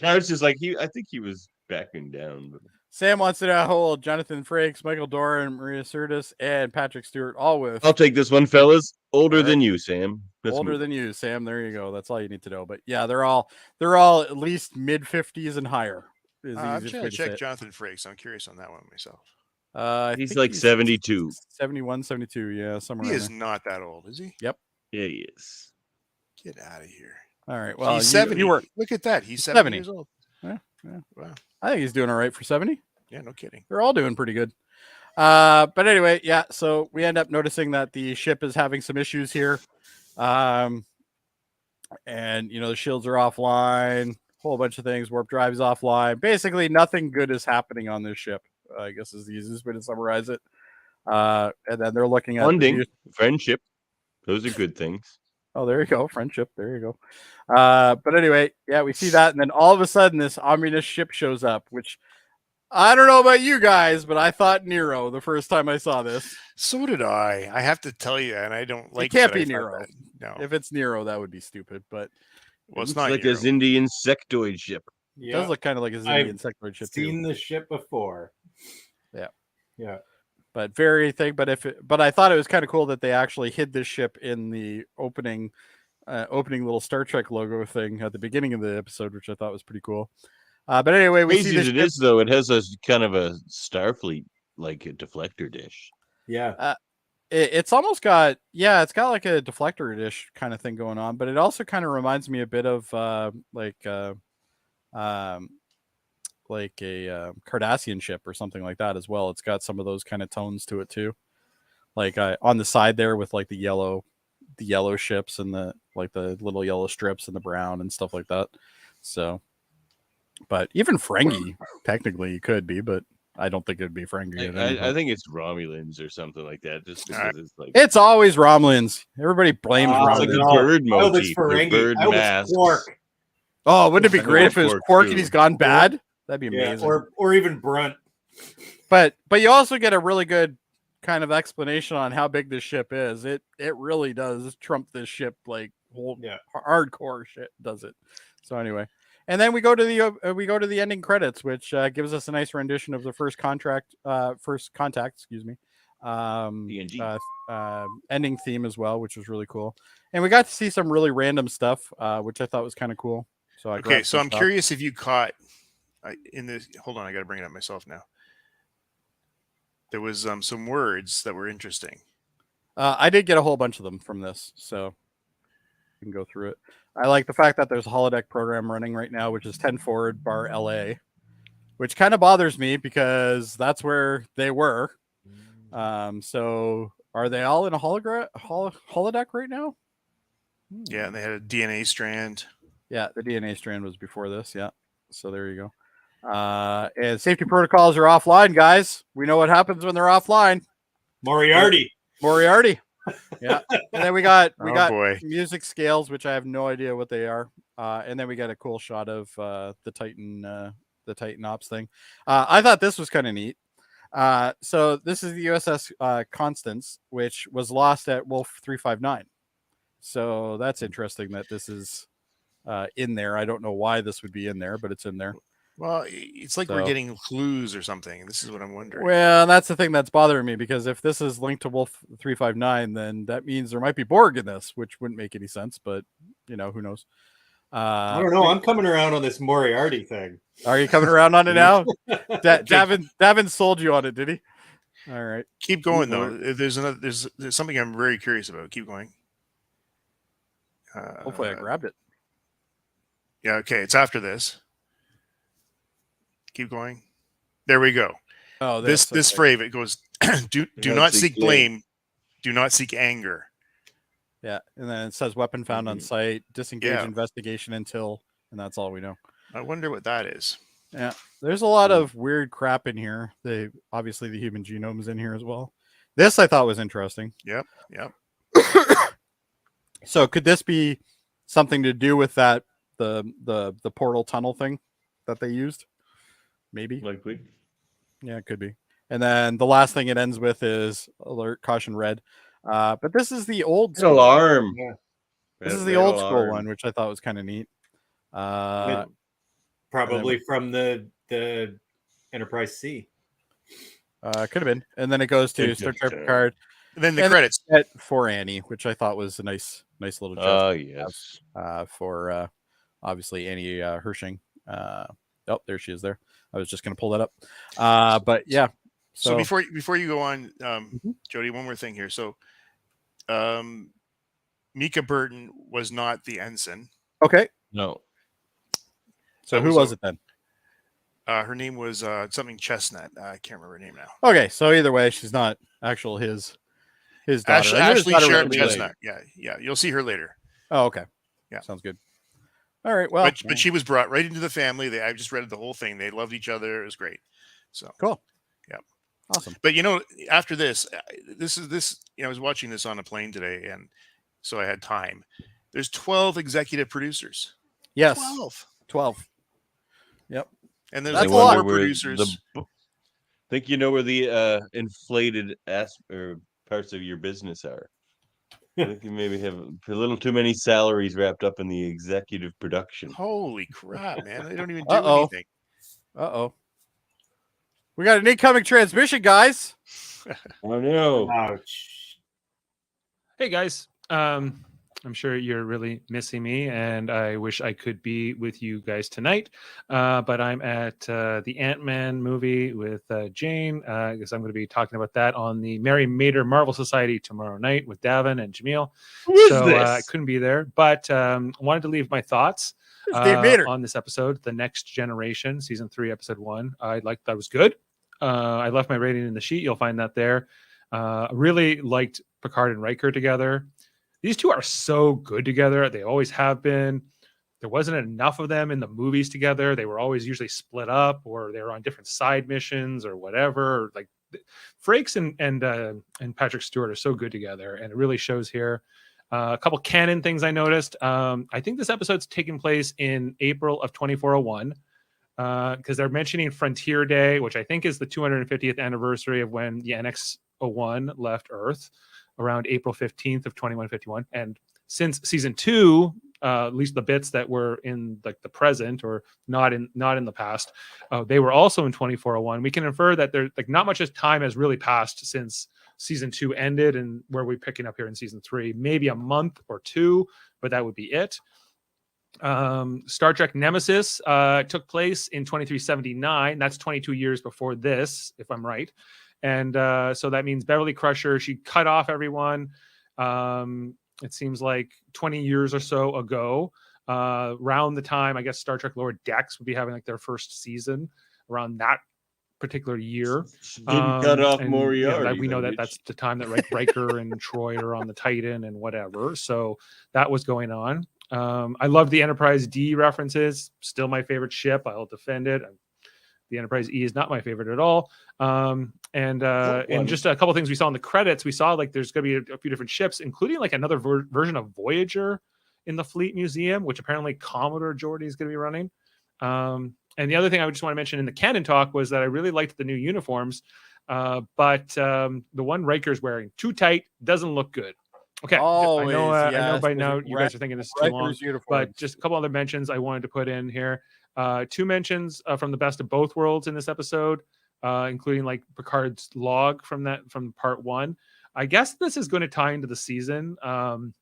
I was just like, I think he was backing down. But... Sam wants to know how old Jonathan Frakes, Michael Dorr, and Maria Sirtis, and Patrick Stewart all with. I'll take this one, fellas. Older than you, Sam. Older than you, Sam. There you go. That's all you need to know. But yeah, they're all at least mid-50s and higher. I'm trying to check Jonathan Frakes. I'm curious on that one myself. He's like 72. 71, 72. Yeah, somewhere. He is not that old, is he? Yep. Yeah, he is. Get out of here. All right. Well, he's 70. You were, Look at that. He's 70 years old. Yeah. Wow. I think he's doing all right for 70. Yeah, no kidding. They're all doing pretty good. But anyway, yeah. So we end up noticing that the ship is having some issues here. And the shields are offline, whole bunch of things, warp drives offline. Basically, nothing good is happening on this ship, I guess is the easiest way to summarize it. And then they're looking at bonding, friendship. Those are good things. Oh, there you go. Friendship. There you go. But anyway, yeah, we see that. And then all of a sudden this Omnibus ship shows up, which I don't know about you guys, but I thought Nero the first time I saw this. So did I. I have to tell you, and I don't like it. Can't be Nero. No. If it's Nero, that would be stupid. But it's not like a Zindian sectoid ship. It does look kind of like a Zindian sectoid ship. I've seen the ship before. Yeah. Yeah. But but I thought it was kind of cool that they actually hid this ship in the opening little Star Trek logo thing at the beginning of the episode, which I thought was pretty cool. But anyway, we see this it is though. It has a kind of a Starfleet like a deflector dish. Yeah. It's almost got it's got like a deflector dish kind of thing going on, but it also kind of reminds me a bit of like a Cardassian ship or something like that as well. It's got some of those kind of tones to it too, like on the side there with like the yellow ships and the little yellow strips and the brown and stuff like that. So, but even Ferengi technically you could be, but I don't think it'd be Ferengi. I think it's Romulans or something like that. Just because it's always Romulans. Everybody blames Romulans. It's like a bird motif. Bird mask. Oh, wouldn't it be great if it was Quark and he's gone bad? That'd be amazing. Or even Brunt. But you also get a really good kind of explanation on how big this ship is. It really does trump this ship like hardcore shit does it. So anyway, and then we go to the ending credits, which gives us a nice rendition of the first contact, ending theme as well, which was really cool. And we got to see some really random stuff, which I thought was kind of cool. So I'm curious if you caught in this. Hold on, I got to bring it up myself now. There was some words that were interesting. I did get a whole bunch of them from this, so we can go through it. I like the fact that there's a holodeck program running right now, which is 10 forward bar LA, which kind of bothers me because that's where they were. So are they all in a holodeck right now? Yeah, and they had a DNA strand. Yeah, the DNA strand was before this. Yeah, so there you go. And safety protocols are offline, guys. We know what happens when they're offline. Moriarty. Yeah. And then we got boy. music scales, which I have no idea what they are. And then we got a cool shot of the Titan Ops thing. I thought this was kind of neat. So this is the USS Constance, which was lost at Wolf 359. So that's interesting that this is in there. I don't know why this would be in there, but it's in there. Well, it's like we're getting clues or something. This is what I'm wondering. Well, that's the thing that's bothering me, because if this is linked to Wolf 359, then that means there might be Borg in this, which wouldn't make any sense, but who knows? I don't know. I'm coming around on this Moriarty thing. Are you coming around on it now? Davan sold you on it, did he? All right. Keep going though. There's something I'm very curious about. Keep going. Hopefully I grabbed it. Yeah, okay. It's after this. Keep going. There we go. Oh, this phrase, it goes, do not seek blame. Do not seek anger. Yeah. And then it says weapon found on site, disengage investigation until, and that's all we know. I wonder what that is. Yeah. There's a lot of weird crap in here. Obviously the human genome is in here as well. This I thought was interesting. Yep. So could this be something to do with that, the portal tunnel thing that they used? Maybe. Likely. Yeah, it could be. And then the last thing it ends with is alert, caution, red. But this is the old school alarm. Yeah. This is the old school one, which I thought was kind of neat. Probably from the Enterprise C. Could have been. And then it goes to Star Trek Picard. And then the credits for Annie, which I thought was a nice little joke. Oh, yes. For obviously Annie Hershing. Oh, there she is there. I was just going to pull that up. But yeah. So before you go on, Jody, one more thing here. So Mika Burton was not the ensign. Okay. No. So who was it then? Her name was something Chestnut. I can't remember her name now. Okay, so either way, she's not actual his daughter. Ashley Sharon really Chestnut. Yeah. You'll see her later. Oh, okay. Yeah, sounds good. All right. Well, but she was brought right into the family. I just read the whole thing. They loved each other. It was great. So cool. Yeah. Awesome. But after this, I was watching this on a plane today, and so I had time. There's 12 executive producers. Yes. 12. Yep. And there's more producers. Think you know where the inflated parts of your business are. I think you maybe have a little too many salaries wrapped up in the executive production. Holy crap, man. They don't even do anything. Uh-oh. We got an incoming transmission, guys. Oh, no. Ouch. Hey, guys. I'm sure you're really missing me, and I wish I could be with you guys tonight. But I'm at the Ant-Man movie with Jane. I guess I'm going to be talking about that on the Mary Mater Marvel Society tomorrow night with Davan and Jaemeel. So I couldn't be there, but wanted to leave my thoughts on this episode, The Next Generation, Season 3, Episode 1. I liked that. Was good. I left my rating in the sheet. You'll find that there. Really liked Picard and Riker together. These two are so good together. They always have been. There wasn't enough of them in the movies together. They were always usually split up, or they were on different side missions or whatever. Like Frakes and Patrick Stewart are so good together, and it really shows here. A couple canon things I noticed. I think this episode's taking place in April of 2401 because they're mentioning Frontier Day, which I think is the 250th anniversary of when the NX-01 left Earth, around April 15th of 2151. And since season 2, at least the bits that were in like the present or not in the past, they were also in 2401. We can infer that there like not much time has really passed since season 2 ended, and where we're picking up here in season 3, maybe a month or two, but that would be it. Star Trek Nemesis took place in 2379. That's 22 years before this, if I'm right. And so that means Beverly Crusher, she cut off everyone. It seems like 20 years or so ago, around the time, I guess, Star Trek Lower Decks would be having like their first season around that particular year. Didn't cut off Moriarty. We know that that's the time that Riker and Troy are on the Titan and whatever. So that was going on. I love the Enterprise D references. Still my favorite ship. I'll defend it. The Enterprise E is not my favorite at all. And just a couple things we saw in the credits, we saw like there's going to be a few different ships, including like another version of Voyager in the Fleet Museum, which apparently Commodore Geordi is going to be running. And the other thing I would just want to mention in the canon talk was that I really liked the new uniforms, but the one Riker's wearing too tight, doesn't look good. Okay, I know by now you guys are thinking this is too long, but just a couple other mentions I wanted to put in here. 2 mentions from the Best of Both Worlds in this episode, including like Picard's log from part 1. I guess this is going to tie into the season. I'm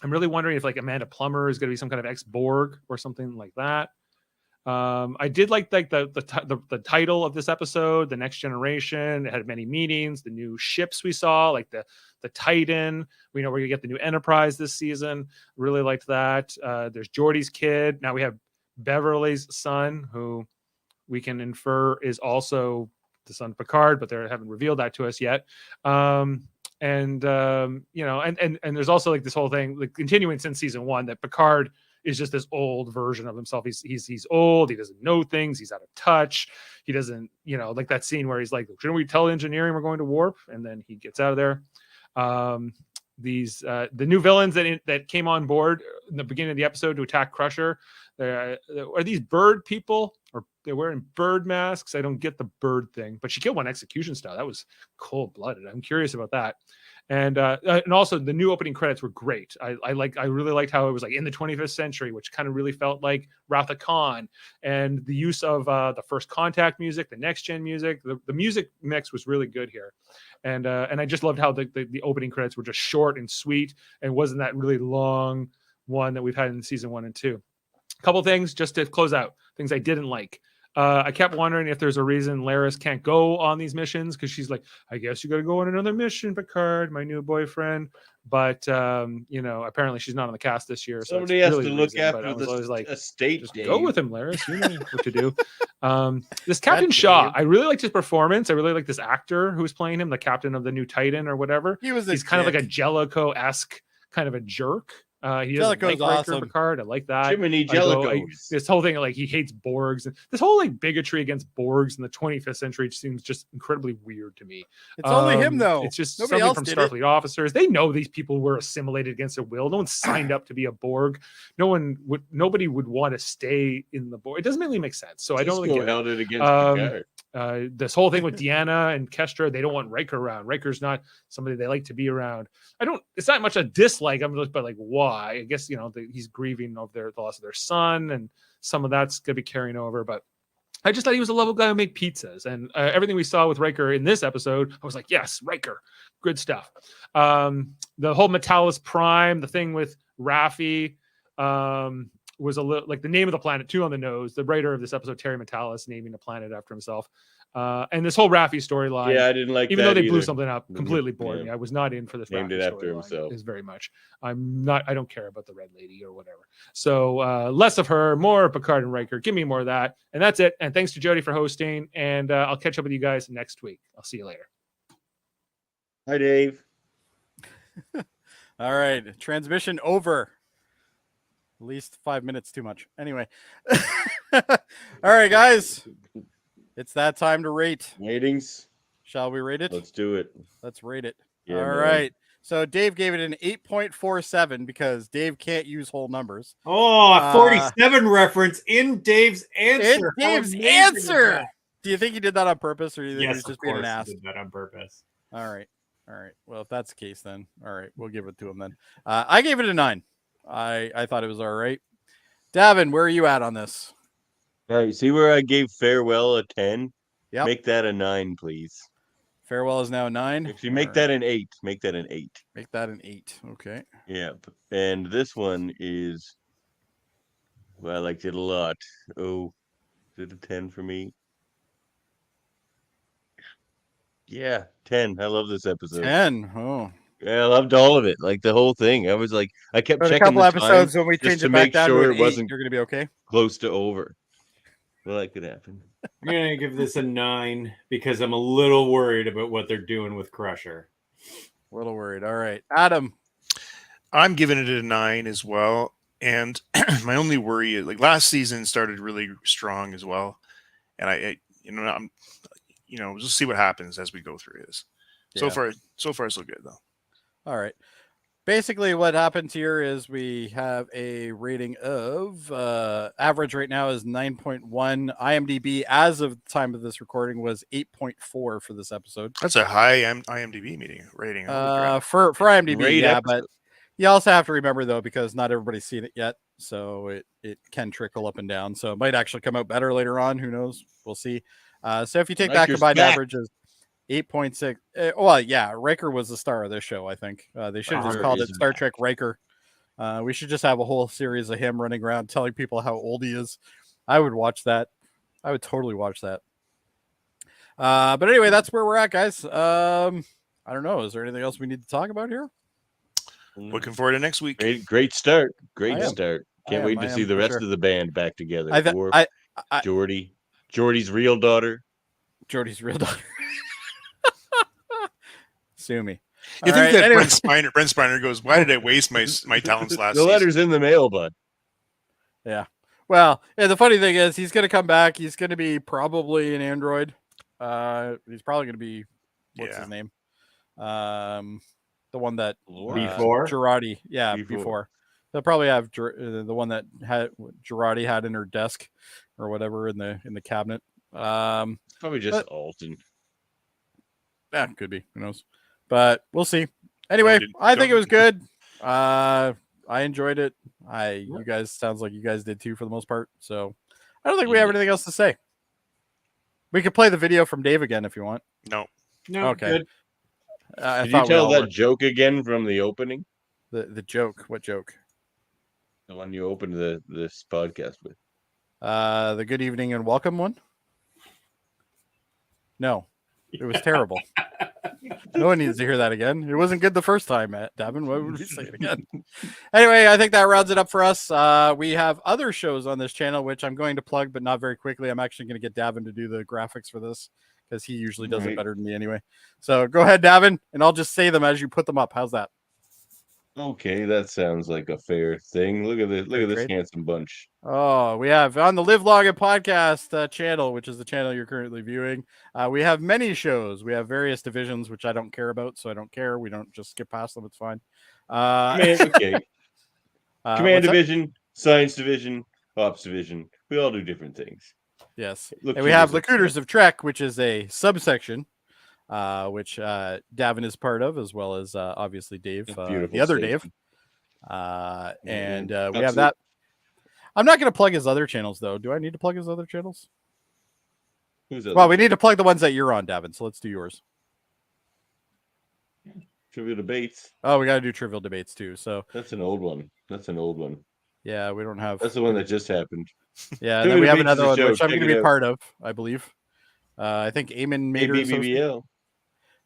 really wondering if like Amanda Plummer is going to be some kind of ex-Borg or something like that. I did like the title of this episode, The Next Generation. It had many meanings. The new ships we saw, like the Titan. We know we're gonna get the new Enterprise this season. Really liked that. There's Geordi's kid. Now we have Beverly's son, who we can infer is also the son of Picard, but they haven't revealed that to us yet. And there's also like this whole thing, like continuing since season 1, that Picard is just this old version of himself. He's old. He doesn't know things. He's out of touch. He doesn't, like that scene where he's like, shouldn't we tell engineering we're going to warp? And then he gets out of there. The new villains that came on board in the beginning of the episode to attack Crusher, are these bird people, or they're wearing bird masks? I don't get the bird thing, but she killed one execution style. That was cold-blooded. I'm curious about that. And also the new opening credits were great. I really liked how it was like in the 25th century, which kind of really felt like Wrath of Khan, and the use of the First Contact music, the next gen music. The music mix was really good here. And I just loved how the opening credits were just short and sweet, and wasn't that really long one that we've had in season 1 and 2. A couple things just to close out, things I didn't like. I kept wondering if there's a reason Laris can't go on these missions, because she's like, I guess you got to go on another mission, Picard, my new boyfriend. but apparently she's not on the cast this year. Somebody so has really to look reason, after the estate. just Dave. go with him, Laris. You know what to do. This Captain Shaw, I really liked his performance. I really like this actor who's playing him, the captain of the new Titan or whatever. He's kind of like a Jellicoe-esque kind of a jerk. He doesn't like Riker Picard. I like that. Jiminy Jellicoe. This whole thing, like he hates Borgs, and this whole like bigotry against Borgs in the 25th century seems just incredibly weird to me. It's only him though. It's just something from Starfleet officers. They know these people were assimilated against their will. No one signed up to be a Borg. Nobody would want to stay in the Borg. It doesn't really make sense. So I don't really get held it against Picard. This whole thing with Deanna and Kestra, they don't want Riker around. Riker's not somebody they like to be around. It's not much a dislike. I'm just, but like, why? I guess he's grieving over the loss of their son, and some of that's gonna be carrying over. But I just thought he was a lovable guy who made pizzas, and everything we saw with Riker in this episode, I was like, yes, Riker, good stuff. The whole Metalis Prime, the thing with Raffi, was a little like the name of the planet too on the nose. The writer of this episode, Terry Metalis, naming a planet after himself. And this whole Raffi storyline, I didn't like even though they blew either. something up, completely bored me. I was not in for this. Named Raffi it after himself. is very much. I don't care about the Red Lady or whatever. So less of her, more Picard and Riker. Give me more of that, and that's it. And thanks to Jody for hosting. And I'll catch up with you guys next week. I'll see you later. Hi, Dave. All right, transmission over. At least 5 minutes too much. Anyway. All right, guys. It's that time to rate. Ratings. Shall we rate it? Let's do it. Let's rate it. Yeah, all right. So Dave gave it an 8.47 because Dave can't use whole numbers. Oh, a 47 reference in Dave's answer. Dave's answer. Do you think he did that on purpose, or do you think he's just being an ass? He did that on purpose. All right. Well, if that's the case, then all right, we'll give it to him then. I gave it a 9. I thought it was all right. Davan, where are you at on this? All right, see where I gave Farewell a 10? Yeah. Make that a 9, please. Farewell is now 9. If you make that an 8, make that an 8. Make that an 8. Okay. Yeah. And this one is, well, I liked it a lot. Oh, is it a 10 for me? Yeah, 10. I love this episode. 10. Oh. Yeah, I loved all of it. Like the whole thing. I was like, I kept But checking a couple the episodes time when we just change to it back make down sure to it 8, wasn't you're gonna be okay. close to over. Well, that could happen. I'm gonna give this a 9 because I'm a little worried about what they're doing with Crusher. A little worried. All right, Adam. I'm giving it a 9 as well. And my only worry is, like, last season started really strong as well, and I'm just see what happens as we go through this. So far, so good though. All right. Basically, what happens here is we have a rating of average right now is 9.1. IMDb, as of the time of this recording, was 8.4 for this episode. That's a high IMDb rating. For IMDb, great episode. But you also have to remember though, because not everybody's seen it yet, so it can trickle up and down. So it might actually come out better later on. Who knows? We'll see. So if you take that combined averages. 8.6. Well, yeah, Riker was the star of this show, I think. They should have just called it Star Trek Riker. We should just have a whole series of him running around telling people how old he is. I would watch that. I would totally watch that. But anyway, that's where we're at, guys. I don't know. Is there anything else we need to talk about here? Looking forward to next week. Great start. Great start. Can't wait to see the rest of the band back together. Geordi's real daughter. Geordi's real daughter. Sue me. You think that Brent Spiner goes, why did I waste my talents last season? The letter's in the mail, bud. Yeah. Well, the funny thing is he's going to come back. He's going to be probably an android. He's probably going to be, what's his name? The one that before Girardi. Yeah, before. They'll probably have the one that Girardi had in her desk or whatever in the cabinet. Probably just Alton. Yeah, could be. Who knows? But we'll see. Anyway, I think it was good. I enjoyed it. You guys, sounds like you guys did too for the most part. So I don't think we have anything else to say. We could play the video from Dave again if you want. No. Okay. Good. Did you tell that joke again from the opening? The joke. What joke? The one you opened this podcast with. The good evening and welcome one. No, it was terrible. No one needs to hear that again. It wasn't good the first time, Davan. Why would we say it again? Anyway, I think that rounds it up for us. We have other shows on this channel, which I'm going to plug, but not very quickly. I'm actually going to get Davan to do the graphics for this because he usually does it better than me anyway. So go ahead, Davan, and I'll just say them as you put them up. How's that? Okay, that sounds like a fair thing. Look at this. Look at this handsome bunch. Oh, we have on the Live Log and Podcast channel, which is the channel you're currently viewing. We have many shows. We have various divisions, which I don't care about, so I don't care. We don't just skip past them. It's fine. Command Division, Science Division, Ops Division. We all do different things. Yes. And we have Lacutors of Trek, which is a subsection, which Davan is part of, as well as obviously Dave, the other Dave. And we have that. I'm not going to plug his other channels, though. Do I need to plug his other channels? Well, we need to plug the ones that you're on, Davan. So let's do yours. Trivial Debates. Oh, we got to do Trivial Debates too. So that's an old one. That's an old one. Yeah, we don't have. That's the one that just happened. Yeah, and then we have another one, which I'm going to be part of, I believe. I think Eamon made BBL.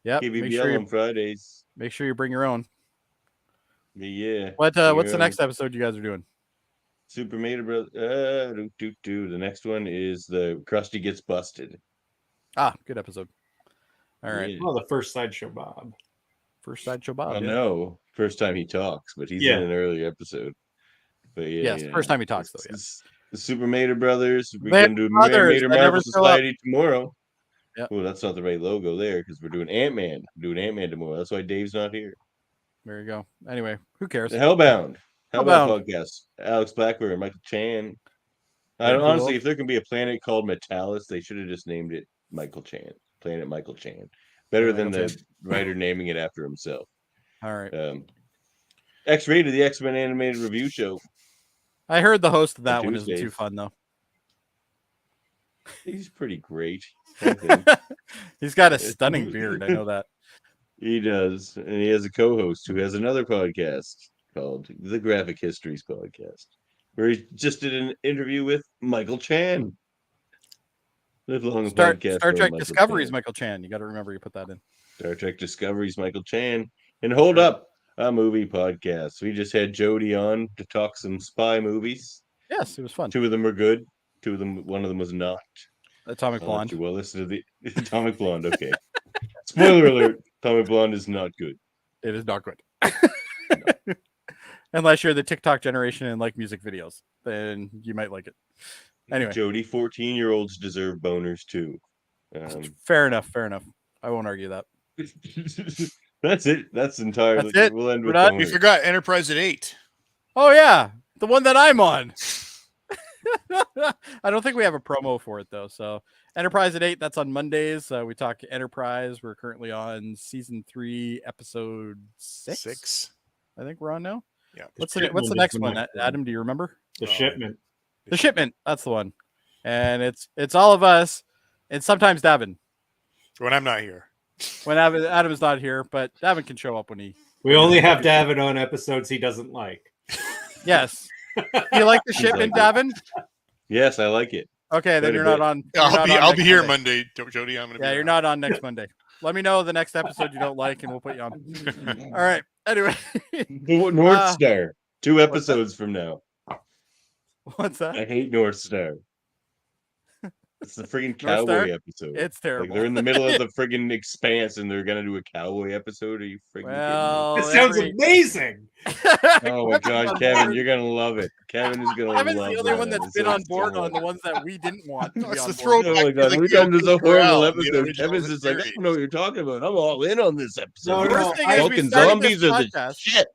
Yeah, KBBL on Fridays. Make sure you bring your own. Yeah. What's the next episode you guys are doing? Super Mater Brothers. The next one is the Krusty Gets Busted. Ah, good episode. All right. Yeah. Oh, the first Sideshow Bob. First Sideshow Bob. Oh, no. First time he talks, but he's in an earlier episode. But first time he talks, though. Yes. The Super Mater Brothers. We're going to do Mater Marvel Society tomorrow. Yep. Oh, that's not the right logo there because we're doing Ant-Man. We're doing Ant-Man tomorrow. That's why Dave's not here. There you go. Anyway, who cares? The Hellbound podcast. Alex Blackburn and Michael Chan. Honestly, if there can be a planet called Metalis, they should have just named it Michael Chan. Planet Michael Chan. Better than the writer naming it after himself. All right. X-Rated, the X-Men animated review show. I heard the host of that one isn't too fun, though. He's pretty great. He's got a stunning beard. I know that. He does. And he has a co-host who has another podcast called The Graphic Histories Podcast, where he just did an interview with Michael Chan. Star Trek Discovery's Michael Chan. You got to remember you put that in. Star Trek Discovery's Michael Chan. And hold up, a movie podcast. We just had Jody on to talk some spy movies. Yes, it was fun. 2 of them were good. 2 of them, one of them was not. Atomic Blonde. Well, listen to the Atomic Blonde. Okay. Spoiler alert: Atomic Blonde is not good. It is not good. No. Unless you're the TikTok generation and like music videos, then you might like it. Anyway, Jody, 14-year-olds deserve boners too. Fair enough. I won't argue that. That's it. That's entirely. That's it. We'll end with we forgot Enterprise at 8. Oh yeah, the one that I'm on. I don't think we have a promo for it though. So Enterprise at 8. That's on Mondays. We talk Enterprise. We're currently on season 3, episode 6. I think we're on now. Yeah. What's the next one? Adam, do you remember? The Shipment. The Shipment. That's the one. And it's all of us, and sometimes Davan. When I'm not here. When Adam is not here, but Davan can show up when he. We only have Davan on episodes he doesn't like. Yes. You like the Shipment, Davan? Yes, I like it. Okay, then you're not on. I'll be here Monday, Jody. I'm gonna. Yeah, you're not on next Monday. Let me know the next episode you don't like, and we'll put you on. All right. Anyway, North Star. 2 episodes from now. What's that? I hate North Star. It's the friggin' cowboy episode. It's terrible. Like they're in the middle of the friggin' expanse and they're gonna do a cowboy episode. Are you friggin' kidding me? This sounds amazing. Oh my god, Kevin, you're gonna love it. Kevin is gonna love it. Kevin's the only one that's been on board on the ones that we didn't want. To be on board. Oh my god, we come to the horrible episode. Kevin's just like, I don't know what you're talking about. I'm all in on this episode. Vulcan zombies are the shit.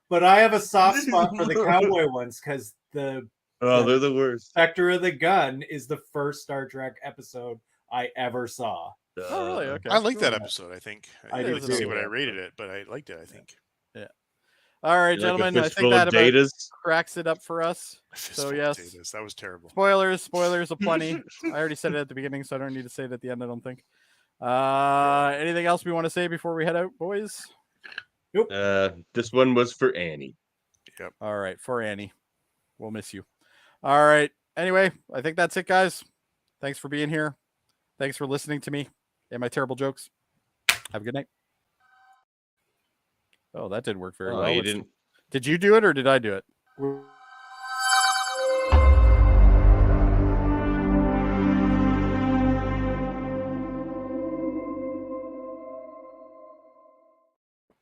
But I have a soft spot for the cowboy ones because they're the worst. Spectre of the Gun is the first Star Trek episode I ever saw. Oh, really? Okay. I like that episode. I think I didn't do see too. what I rated it, but I liked it. I think. Yeah. All right, gentlemen. I think that about cracks it up for us. So yes, that was terrible. Spoilers aplenty. I already said it at the beginning, so I don't need to say it at the end. I don't think. Anything else we want to say before we head out, boys? Nope. This one was for Annie. Yep. All right, for Annie. We'll miss you. All right. Anyway, I think that's it, guys. Thanks for being here. Thanks for listening to me and my terrible jokes. Have a good night. Oh, that didn't work very Oh, well. you didn't. Did you do it or did I do it?